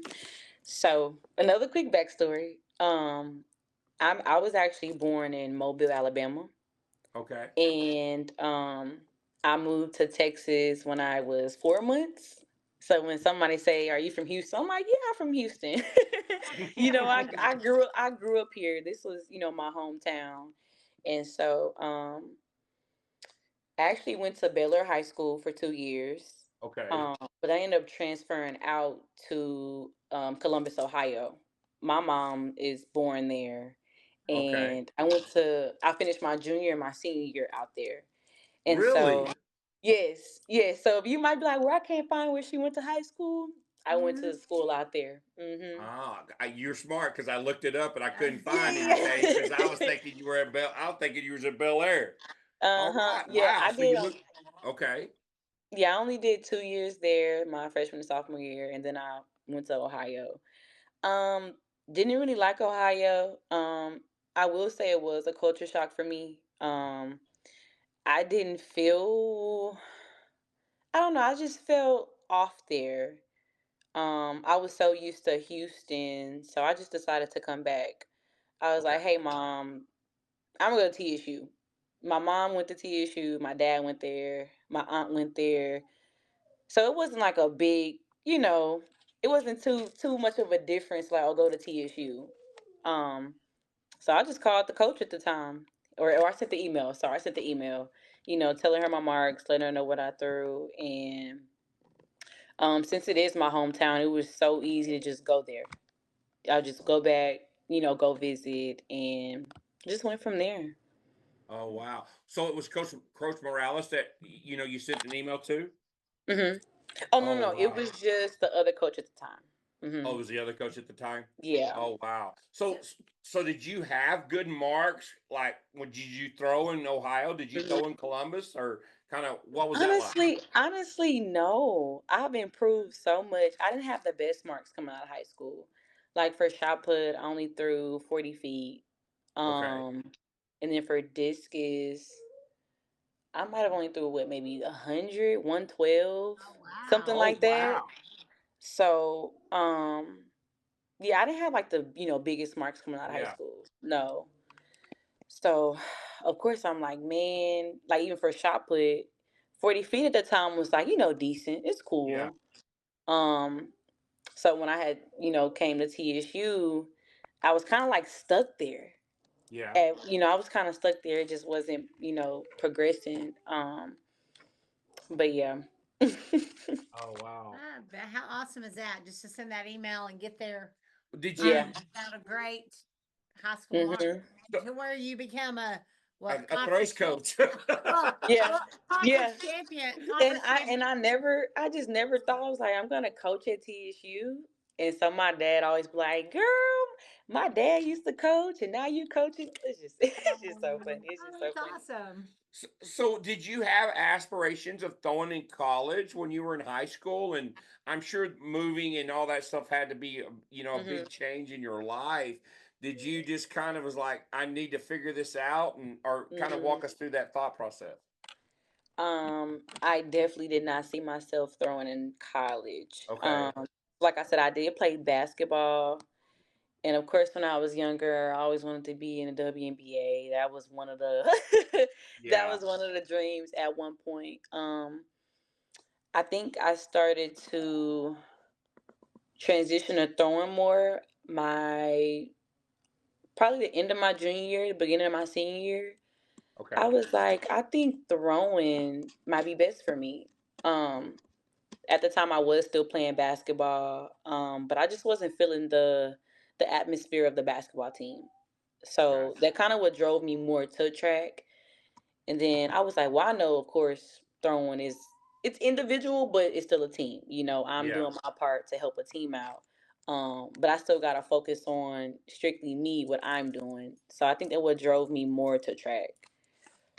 So another quick backstory. I was actually born in Mobile, Alabama, Okay. and I moved to Texas when I was 4 months. So when somebody say, "Are you from Houston?" I'm like, "Yeah, I'm from Houston." I grew up here. This was my hometown, and so I actually went to Baylor High School for 2 years, Okay. but I ended up transferring out to Columbus, Ohio. My mom is born there, Okay. and I finished my junior and my senior year out there. And so, Really? yes, yes. So if you might be like, "Well, I can't find where she went to high school," I went to Mhm. the school out there. Hmm. You're smart because I looked it up and I couldn't find anything because I was Yeah. thinking you were at Bel. I was thinking you was at Bel Air. All Uh-huh. right. Yeah, Wow. I So did. you moved. Okay. Yeah, I only did 2 years there, my freshman and sophomore year, and then I went to Ohio. Um, didn't really like Ohio. I will say it was a culture shock for me. I didn't feel, I don't know, I just felt off there. I was so used to Houston, so I just decided to come back. I was Okay. like, "Hey, mom, I'm gonna go to TSU." My mom went to TSU. My dad went there. My aunt went there. So it wasn't like a big, it wasn't too much of a difference. Like, I'll go to TSU. Um, so I just called the coach at the time, or I sent the email. Sorry, I sent the email. Telling her my marks, letting her know what I threw, and since it is my hometown, it was so easy to just go there. I'll just go back. go visit, and just went from there. Oh wow! So it was Coach Morales that you sent an email to. hmm Oh no, Oh no, it wow! was just the other coach at the time. Oh, it was the other coach at the time. Yeah. Oh wow! So did you have good marks? Like, when did you throw in Ohio? Did you throw in Columbus, or kind of what was that like? Honestly, no. I've improved so much. I didn't have the best marks coming out of high school. Like for shot put, I only threw 40 feet. Okay. And then for discus, I might have only threw what, maybe 100, 112, Oh, wow. something Oh like that. wow! So, yeah, I didn't have like the, biggest marks coming out of high Yeah, school. No. So, of course, I'm like, man, like even for shot put, 40 feet at the time was like, decent. It's yeah, cool. Um, so when I had, came to TSU, I was kind of like stuck there. yeah. And, I was kind of stuck there. It just wasn't, progressing. But yeah. Oh wow! But how awesome is that? Just to send that email and get there Did Yeah. you without a great high school mark hmm to where you become a what a throws conference champ? coach? Well, Yeah. well, Yeah. conference champion, And conference I champion. and I never I just never thought I was like I'm gonna coach at TSU. And so my dad always be like, "Girl, my dad used to coach, and now you coaching." It's just it's just so funny. It's Oh, just so that's funny. awesome. So, did you have aspirations of throwing in college when you were in high school? And I'm sure moving and all that stuff had to be, a hmm big change in your life. Did you just kind of was like, I need to figure this out, and or kind of hmm walk us through that thought process? I definitely did not see myself throwing in college. Okay. Like I said, I did play basketball. And of course, when I was younger, I always wanted to be in the WNBA. That was one of the that Yeah. was one of the dreams at one point. I think I started to transition to throwing more my probably the end of my junior year, the beginning of my senior year. I Okay. was like, I think throwing might be best for me. Um, at the time, I was still playing basketball, but I just wasn't feeling the atmosphere of the basketball team. So Gotcha. that kind of what drove me more to track. And then I was like, well, I know, of course, throwing is it's individual, but it's still a team. I'm Yeah. doing my part to help a team out. But I still gotta focus on strictly me, what I'm doing. So I think that what drove me more to track.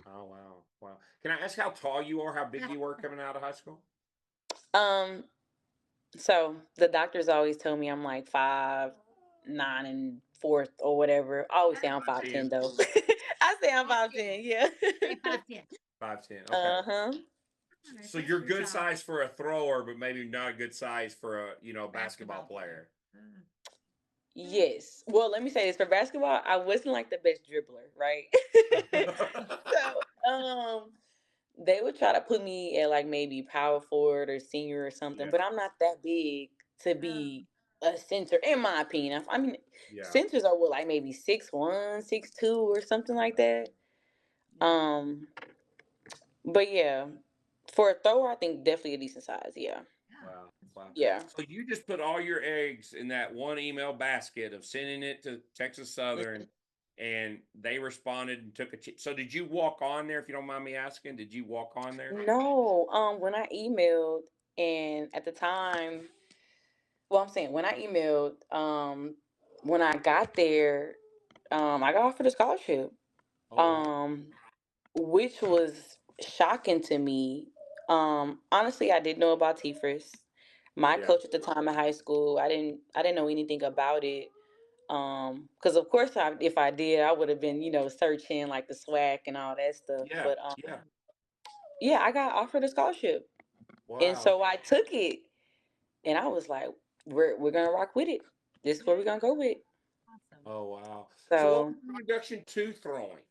Oh wow. Wow. Can I ask how tall you are? How big you were coming out of high school? Um, so the doctors always tell me I'm like 5'9" and fourth or whatever. I always say I'm 5'10" 10. though. I say I'm 5'10", 5'10". yeah. Say 5'10". 5'10". Okay. Uh-huh. Oh, So that's you're pretty good tall. size for a thrower, but maybe not a good size for a basketball Basketball player. player. Yes. Well, let me say this. For basketball, I wasn't like the best dribbler, right? So, they would try to put me at like maybe power forward or senior or something, Yeah, but I'm not that big to Oh, be a center, in my opinion. I mean, yeah. centers are what, like maybe 6'1", 6'2", or something like that. yeah. Um, but yeah, for a thrower, I think definitely a decent size. Yeah, Yeah. Wow, wow. yeah. So you just put all your eggs in that one email basket of sending it to Texas Southern, and they responded and took a. So did you walk on there? If you don't mind me asking, did you walk on there? No, when I emailed, and at the time, well, I'm saying when I emailed, when I got there, I got offered a scholarship, Oh wow. um, which was shocking to me. Honestly, I didn't know about TFRS. My Yeah, coach at the time in high school, I didn't know anything about it. Because of course, if I did, I would have been, searching like the SWAC and all that stuff. yeah, But yeah. yeah, I got offered a scholarship, and Wow. so I took it, and I was like, we're gonna rock with it. This is where we're gonna go with. Awesome. Oh wow. So what So was your introduction to throwing?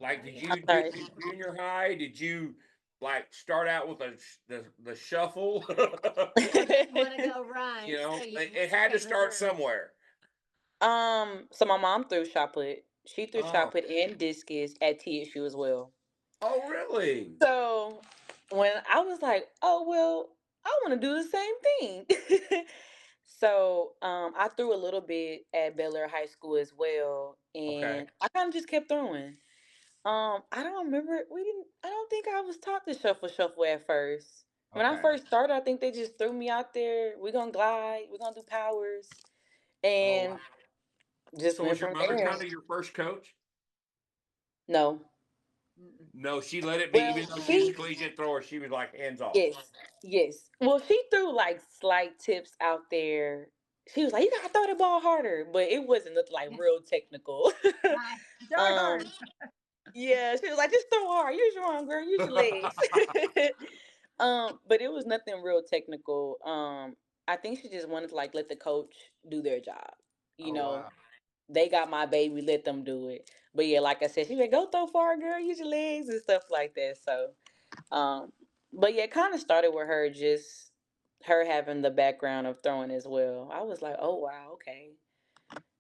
Like, did I'm you do sorry. in junior high? Did you like start out with the shuffle? Or did you want to go run? So you It had to came to start run. somewhere. So my mom threw shot put. She threw shot Oh, put and discus at TSU as well. oh, really? So when I was like, oh well, I want to do the same thing. So I threw a little bit at Bel Air High School as well, Okay. and I kind of just kept throwing. I don't remember. We didn't. I don't think I was taught to shuffle at first. When I Okay. first started, I think they just threw me out there. We're gonna glide. We're gonna do powers, Oh wow. and just So went was your from mother there. kind of your first coach? No, Mm-mm. No, she let it be, well, even though she's a she collegiate thrower, she was like hands off. yes, yes. Well, she threw like slight tips out there. She was like, "You gotta throw the ball harder," but it wasn't nothing like real technical. Right. Throw it hard. um, Yeah, she was like, just throw hard. Use your arm, girl. Use your legs. But it was nothing real technical. I think she just wanted to like let the coach do their job. You Oh know, wow. they got my baby, let them do it. But yeah, like I said, she like, go throw far, girl. Use your legs and stuff like that. So, um, but yeah, it kind of started with her just her having the background of throwing as well. I was like, oh wow, okay.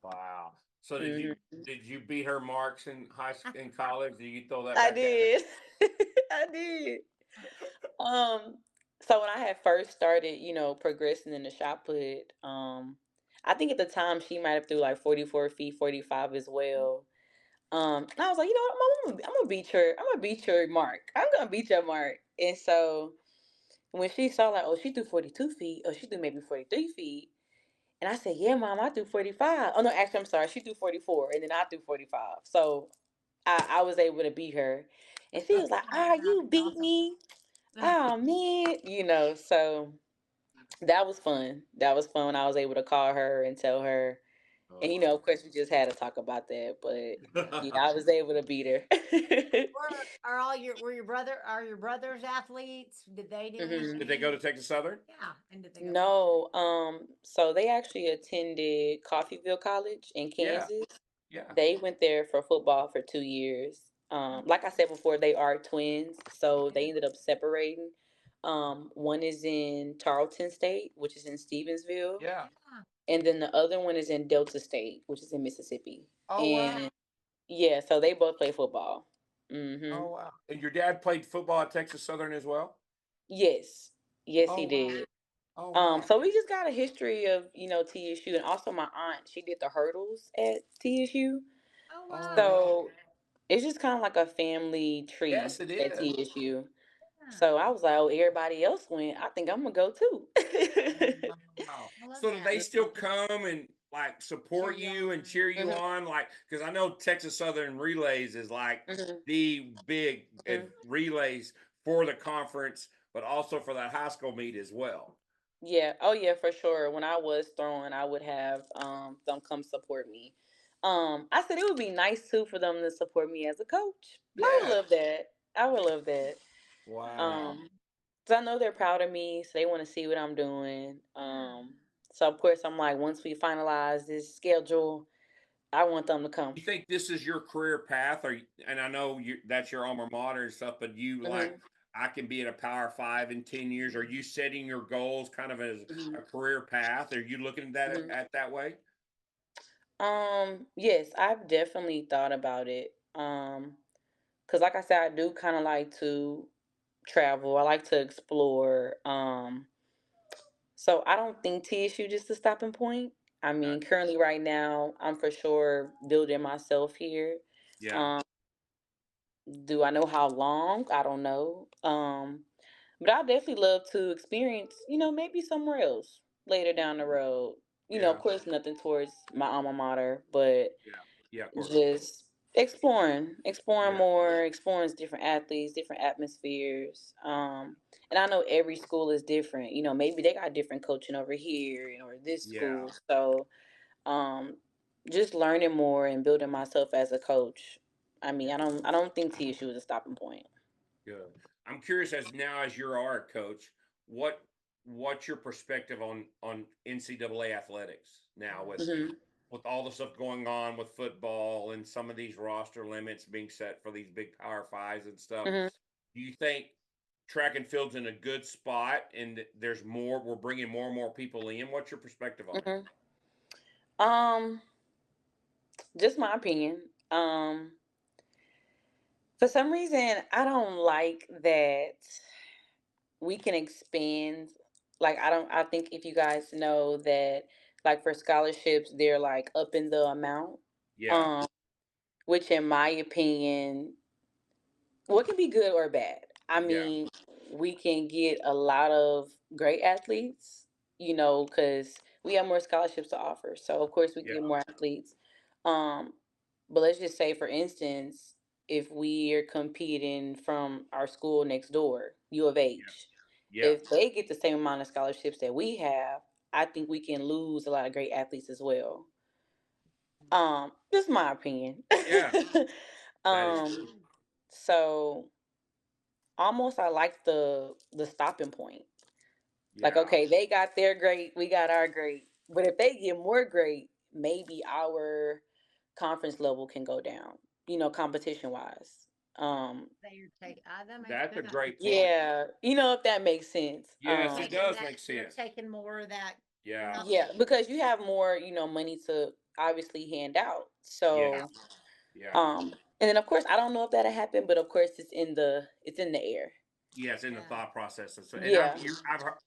Wow. So Hmm. did you beat her marks in high school in college? Did you throw that I back at her? did. I did. Um, so when I had first started, progressing in the shot put, I think at the time she might have threw like 44 feet, 45 as well. And I was like, you know what, Mom, I'm gonna beat her. I'm gonna beat your mark. I'm gonna beat your mark. And so when she saw like, oh, she threw 42 feet, or she threw maybe 43 feet, and I said, yeah, Mom, I threw 45. Oh no, actually, I'm sorry, she threw 44, and then I threw 45. So I was able to beat her, and she was like, ah, Wow, you that's beat awesome. me. Oh man, so that was fun. That was fun when I was able to call her and tell her. And Oh. of course, we just had to talk about that. But yeah, I was able to beat her. Were your brothers athletes? Did they do Hmm. Did they go anything? to Texas Southern? Yeah, and did they go to college? No, so they actually attended Coffeyville College in Yeah. Kansas. Yeah. They went there for football for 2 years. Like I said before, they are twins, so they ended up separating. One is in Tarleton State, which is in Stevensville, Yeah. Yeah. and then the other one is in Delta State, which is in Mississippi. Oh wow. And yeah, so they both play football. Hmm. Oh wow. And your dad played football at Texas Southern as well? Yes, yes, Oh he wow. did. Oh wow. So we just got a history of TSU, and also my aunt, she did the hurdles at TSU. Oh Oh wow. wow. So it's just kind of like a family tree Yes, it at is. TSU. Yeah. So I was like, oh, everybody else went. I think I'm gonna go too. Wow. I love So do that. they still come and like Cheer support you you and on. cheer you Hmm. on? Like, because I know Texas Southern Relays is like Hmm. the big Hmm. relays for the conference, but also for that high school meet as well. Yeah. Oh yeah, for sure. When I was throwing, I would have them come support me. I said it would be nice too for them to support me as a coach. I would Yeah. love that. I would love that. Wow. Um, so I know they're proud of me, so they want to see what I'm doing. Yeah. So of course I'm like, once we finalize this schedule, I want them to come. You think this is your career path, or and I know that's your alma mater and stuff, but you like Hmm. I can be at a Power Five in 10 years. Are you setting your goals kind of as Hmm. a career path? Are you looking at that Hmm. at that way? Yes, I've definitely thought about it. Cause like I said, I do kind of like to travel. I like to explore. So I don't think TSU just a stopping point. I Okay. mean, currently right now, I'm for sure building myself here. Yeah. Um, do I know how long? I don't know. But I definitely love to experience, maybe somewhere else later down the road. Of Yeah. course, nothing towards my alma mater, but Yeah. Yeah. Of course. just exploring Yeah. more, exploring different athletes, different atmospheres. And I know every school is different. Maybe they got different coaching over here or this Yeah. school. So, um, just learning more and building myself as a coach. I mean, I don't think TSU is a stopping point. Good. I'm curious as now as you're our coach, what what's your perspective on NCAA athletics now Hmm. with all the stuff going on with football and some of these roster limits being set for these big Power Fives and stuff? Hmm. Do you think track and field's in a good spot and there's more? We're bringing more and more people in. What's your perspective on it? Hmm. Um, just my opinion. For some reason, I don't like that we can expand Like I think if you guys know that like for scholarships they're like up in the amount. Yeah, Um which in my opinion what can be good or bad. I yeah, mean, we can get a lot of great athletes, because we have more scholarships to offer. So of course we can yeah, get more athletes. Um, but let's just say, for instance, if we are competing from our school next door, U of yeah, H, yeah. if they get the same amount of scholarships that we have, I think we can lose a lot of great athletes as well. Just my opinion. Yeah, that is um, true. so almost I like the stopping point. Like, Yeah, okay, they got their great, we got our great. But if they get more great, maybe our conference level can go down, competition wise. They're taking, that makes that's a sense. great point. Yeah, if that makes sense. They're Yes, it taking does that, make they're sense. taking more of that Yeah, Yeah, money. because you have more, money to obviously hand out. yeah, So, yeah. and then of course I don't know if that'll happen, but of course it's in the air. Yes, in the Yeah. thought process. And so, and Yeah.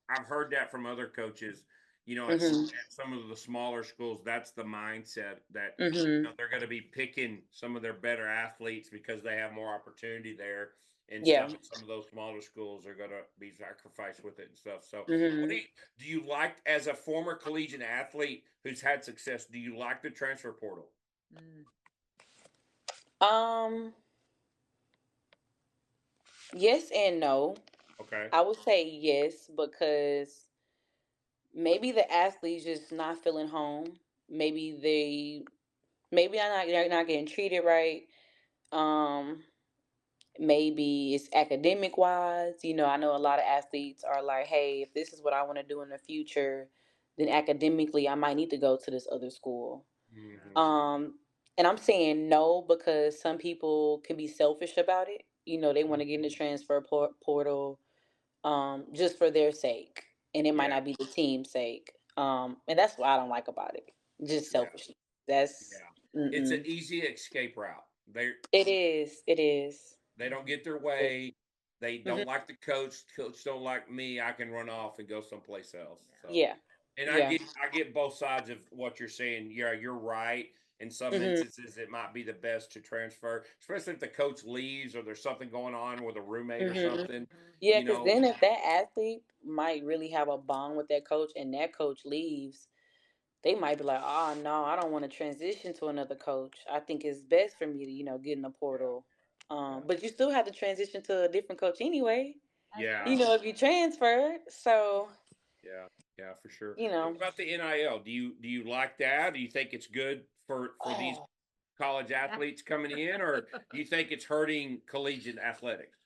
I've heard that from other coaches. Mhm. At some of the smaller schools, that's the mindset that Mhm. they're going to be picking some of their better athletes because they have more opportunity there and Yeah. stuff. And some of those smaller schools are going to be sacrificed with it and stuff. So, what Mhm. do you like as a former collegiate athlete who's had success? Do you like the transfer portal? Mm. Um, yes and no. Okay. I would say yes because maybe the athlete's just not feeling home. Maybe they're not getting treated right. Um, maybe it's academic wise. I know a lot of athletes are like, hey, if this is what I want to do in the future, then academically I might need to go to this other school. Hmm. Um, and I'm saying no because some people can be selfish about it. They want to get in the transfer portal just for their sake, and it might Yeah. not be the team's sake. And that's what I don't like about it. Just Yeah. selfishness. That's Yeah. It's an mm-mm. easy escape route. It is. It is. They don't get their It, way. They hmm don't like the coach. Coach don't like me. I can run off and go someplace else. So, Yeah. and Yeah. I get both sides of what you're saying. Yeah, you're right. In some hmm instances, it might be the best to transfer, especially if the coach leaves or there's something going on with a roommate or hmm something. Yeah, You because know, then if that athlete might really have a bond with that coach, and that coach leaves, they might be like, "Oh no, I don't want to transition to another coach. I think it's best for me to, get in the yeah, portal." yeah, But you still have to transition to a different coach anyway. That's yeah, true. If you transfer. So, yeah, yeah, for sure. you What know, about the NIL? Do you like that? Do you think it's good for these Oh, college athletes coming in, or do you think it's hurting collegiate athletics?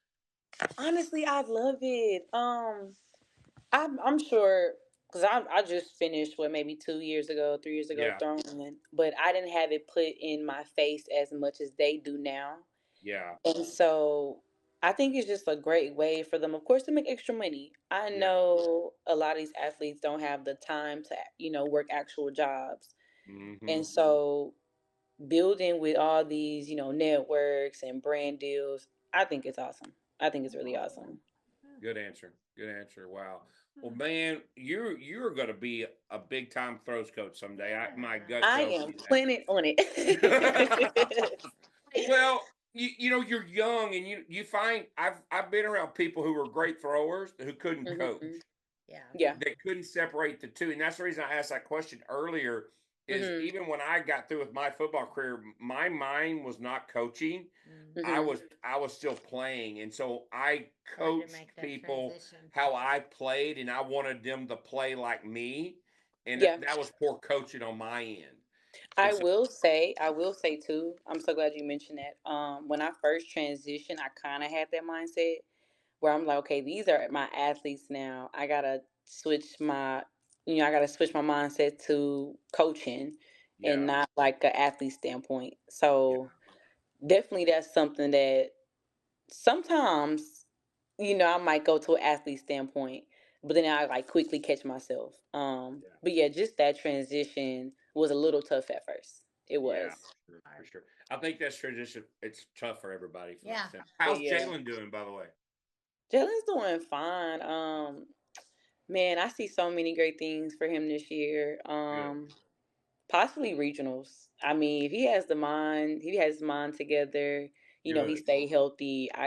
honestly, I love it. I'm sure because I just finished what maybe 2 years ago, 3 years ago Yeah, throwing, but I didn't have it put in my face as much as they do now, yeah, and so I think it's just a great way for them, of course, to make extra money. I yeah. know a lot of these athletes don't have the time to work actual jobs, Hmm. and so building with all these networks and brand deals, I think it's awesome. I think it's really awesome. Good answer. Good answer. Wow. Well, man, you're going to be a big time throws coach someday. My gut I tells am me planning on that. it. Well, you're young and you find I've been around people who were great throwers who couldn't coach. hmm yeah. Yeah. They couldn't separate the two. And that's the reason I asked that question earlier is hmm even when I got through with my football career, my mind was not coaching. Mm. hmm I was still playing. And so I Hard to coached make that people transition. how I played and I wanted them to play like me. And Yeah. that was poor coaching on my end. And I so will say, too, I'm so glad you mentioned that. When I first transitioned, I kind of had that mindset where I'm like, okay, these are my athletes now. I gotta switch my mindset to coaching and yeah, not like an athlete standpoint. yeah, So definitely that's something that sometimes, I might go to an athlete standpoint, but then I like quickly catch myself. yeah. But yeah, just that transition was a little tough at first. It Yeah, was. for sure. I think that's tradition. It's tough for everybody from that Yeah. sense. But How's yeah, Jalen doing, by the way? Jalen's doing fine. Man, I see so many great things for him this year. Good. Possibly regionals. I mean, if he has his mind together, he Good. stay healthy. Yeah.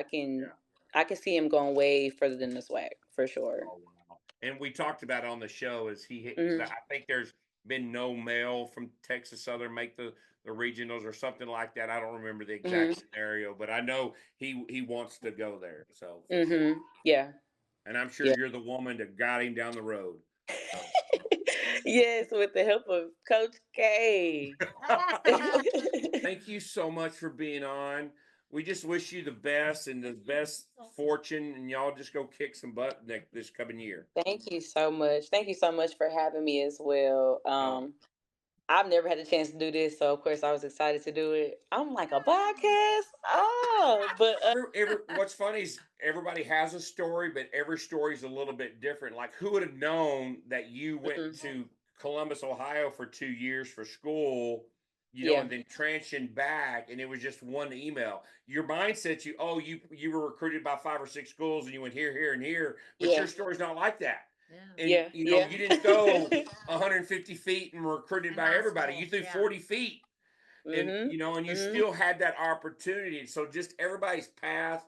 I can see him going way further than the SWAC for sure. Oh, wow. And we talked about on the show is Hmm. I think there's been no male from Texas Southern make the regionals or something like that. I don't remember the Hmm. exact scenario, but I know he wants to go there. So for sure. Hmm. Yeah. And I'm sure Yeah. you're the woman that got him down the road. So. Yes, with the help of Coach K. Thank you so much for being on. We just wish you the best and the best fortune, and y'all just go kick some butt this coming year. Thank you so much. Thank you so much for having me as well. Oh, I've never had a chance to do this, so of course I was excited to do it. I'm like a podcast. Oh, but what's funny is everybody has a story, but every story is a little bit different. Like, who would have known that you went mhm, to Columbus, Ohio for 2 years for school, yeah, and then transitioned back, and it was just one email. Your mindset, you were recruited by 5 or 6 schools, and you went here, here, and here, but yeah, your story's not like that. Yeah. And yeah, yeah. you didn't go 150 feet and were recruited In by high everybody. school, You threw yeah. 40 feet and Mhm, and you mhm. still had that opportunity. So just everybody's path,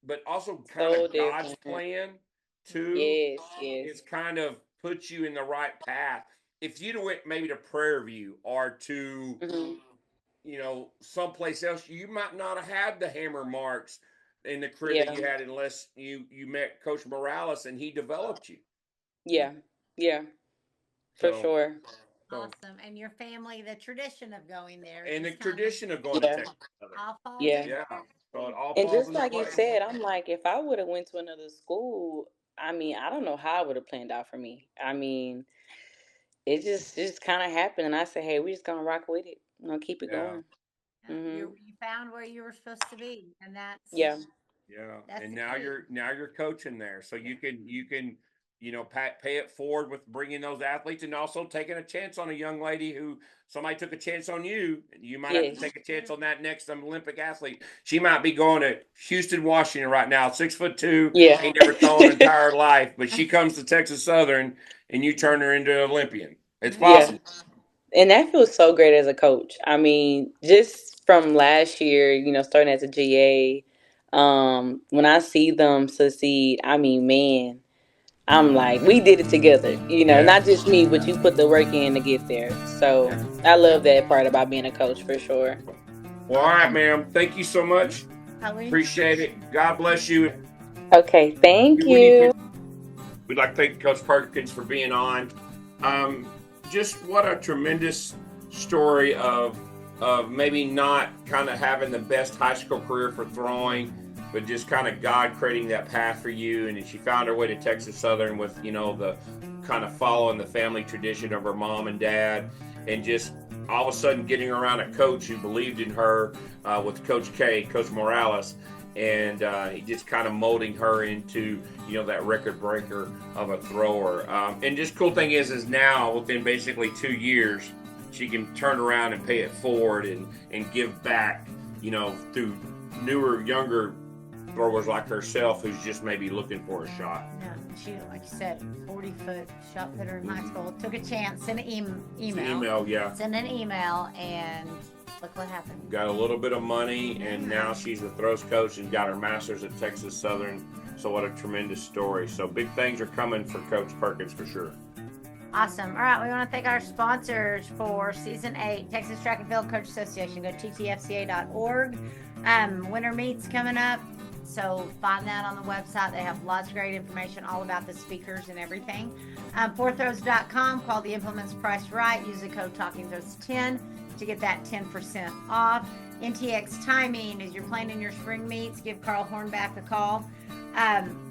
but also kind So of God's different. plan too, Yes, yes. is kind of put you in the right path. If you'd have went maybe to Prairie View or to Mhm. someplace else, you might not have had the hammer marks in the career that Yeah, you had unless you met Coach Morales and he developed you. yeah, yeah, for So sure. so Awesome. And your family, the tradition of going there and the just kind of tradition of going to Yeah, Texas Southern. all falls yeah. into Yeah. So it place. all And falls just into like you place. said, I'm like, if I would have went to another school, I mean, I don't know how it would have planned out for me. I mean, it just kind of happened, and I said, hey, we just gonna rock with it. We're gonna keep it Yeah. going. Yeah, Hmm. you found where you were supposed to be, and Yeah, Yeah, that's and the now key. you're coaching there, so Yeah. you can pay it forward with bringing those athletes and also taking a chance on a young lady who somebody took a chance on you. You might have to yes, take a chance on that next Olympic athlete. She might be going to Houston, Washington right now, 6'2", yeah. ain't never thrown an entire life, but she comes to Texas Southern and you turn her into an Olympian. It's Yeah. possible. And that feels so great as a coach. I mean, just from last year, starting as a GA, when I see them succeed, I mean, man, I'm like, we did it together. Yeah, Not just me, but you put the work in to get there. yeah. So I love that part about being a coach for sure. Well, all right, ma'am. Thank you so much. Colleen, Appreciate it. God bless you. Okay, thank We need to you. We'd like to thank Coach Perkins for being on. Um, just what a tremendous story of maybe not kind of having the best high school career for throwing, but just kind of God creating that path for you. And she found her way to Texas Southern with the kind of following the family tradition of her mom and dad, and just all of a sudden getting around a coach who believed in her with Coach K, Coach Morales, and he just kind of molding her into that record breaker of a thrower. And just cool thing is now within basically 2 years, she can turn around and pay it forward and give back, through newer, younger throwers like herself who's just maybe looking for a shot. yeah, she, like you said, 40-foot shot putter in high school, took a chance, sent an Email, yeah. sent an email, and look what happened. Got a little bit of money, and now she's the throws coach and got her master's at Texas Southern. So what a tremendous story. So big things are coming for Coach Perkins for sure. Awesome. All right, we want to thank our sponsors for Season 8, Texas Track and Field Coach Association. Go to ttfca.org. Winter meets coming up, so find that on the website. They have lots of great information all about the speakers and everything. Fourthrows.com, call the implements priced right. Use the code TalkingThrows10 to get that 10% off. NTX Timing, as you're planning your spring meets, give Carl Hornback a call.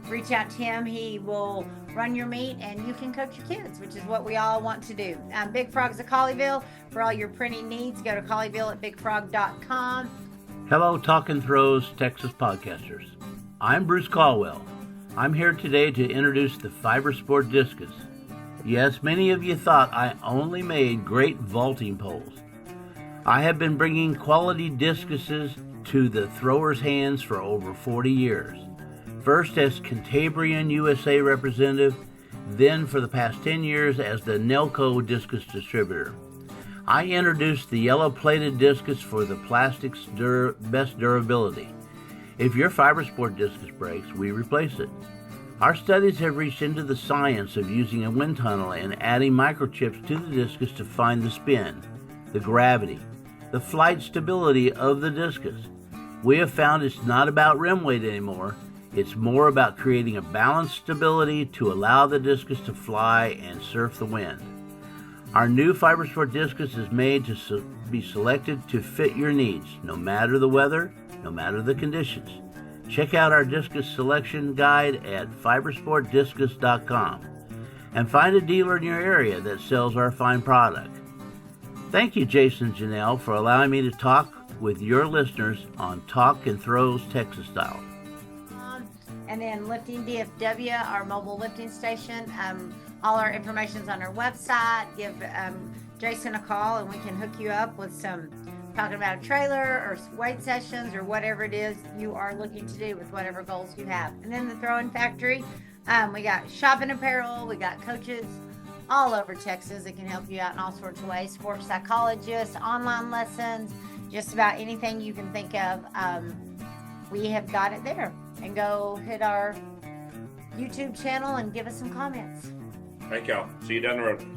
Reach out to him. He will run your meet and you can coach your kids, which is what we all want to do. Big Frogs of Colleyville, for all your printing needs, go to Colleyville at bigfrog.com. Hello, Talking Throws Texas podcasters. I'm Bruce Caldwell. I'm here today to introduce the Fiber Sport Discus. Yes, many of you thought I only made great vaulting poles. I have been bringing quality discuses to the throwers' hands for over 40 years. First as Cantabrian USA representative, then for the past 10 years as the Nelco discus distributor. I introduced the yellow plated discus for the plastic's best durability. If your fiber sport discus breaks, we replace it. Our studies have reached into the science of using a wind tunnel and adding microchips to the discus to find the spin, the gravity, the flight stability of the discus. We have found it's not about rim weight anymore. It's more about creating a balanced stability to allow the discus to fly and surf the wind. Our new FiberSport discus is made to be selected to fit your needs, no matter the weather, no matter the conditions. Check out our discus selection guide at fibersportdiscus.com and find a dealer in your area that sells our fine product. Thank you, Jason and Janelle, for allowing me to talk with your listeners on Talk and Throws Texas Style. And then Lifting DFW, our mobile lifting station. All our information's on our website. Give Jason a call and we can hook you up with some, talking about a trailer or weight sessions or whatever it is you are looking to do with whatever goals you have. And then the Throwing Factory, we got shopping apparel, we got coaches all over Texas that can help you out in all sorts of ways. Sports psychologists, online lessons, just about anything you can think of. We have got it there. And go hit our YouTube channel and give us some comments. Thank y'all. See you down the road.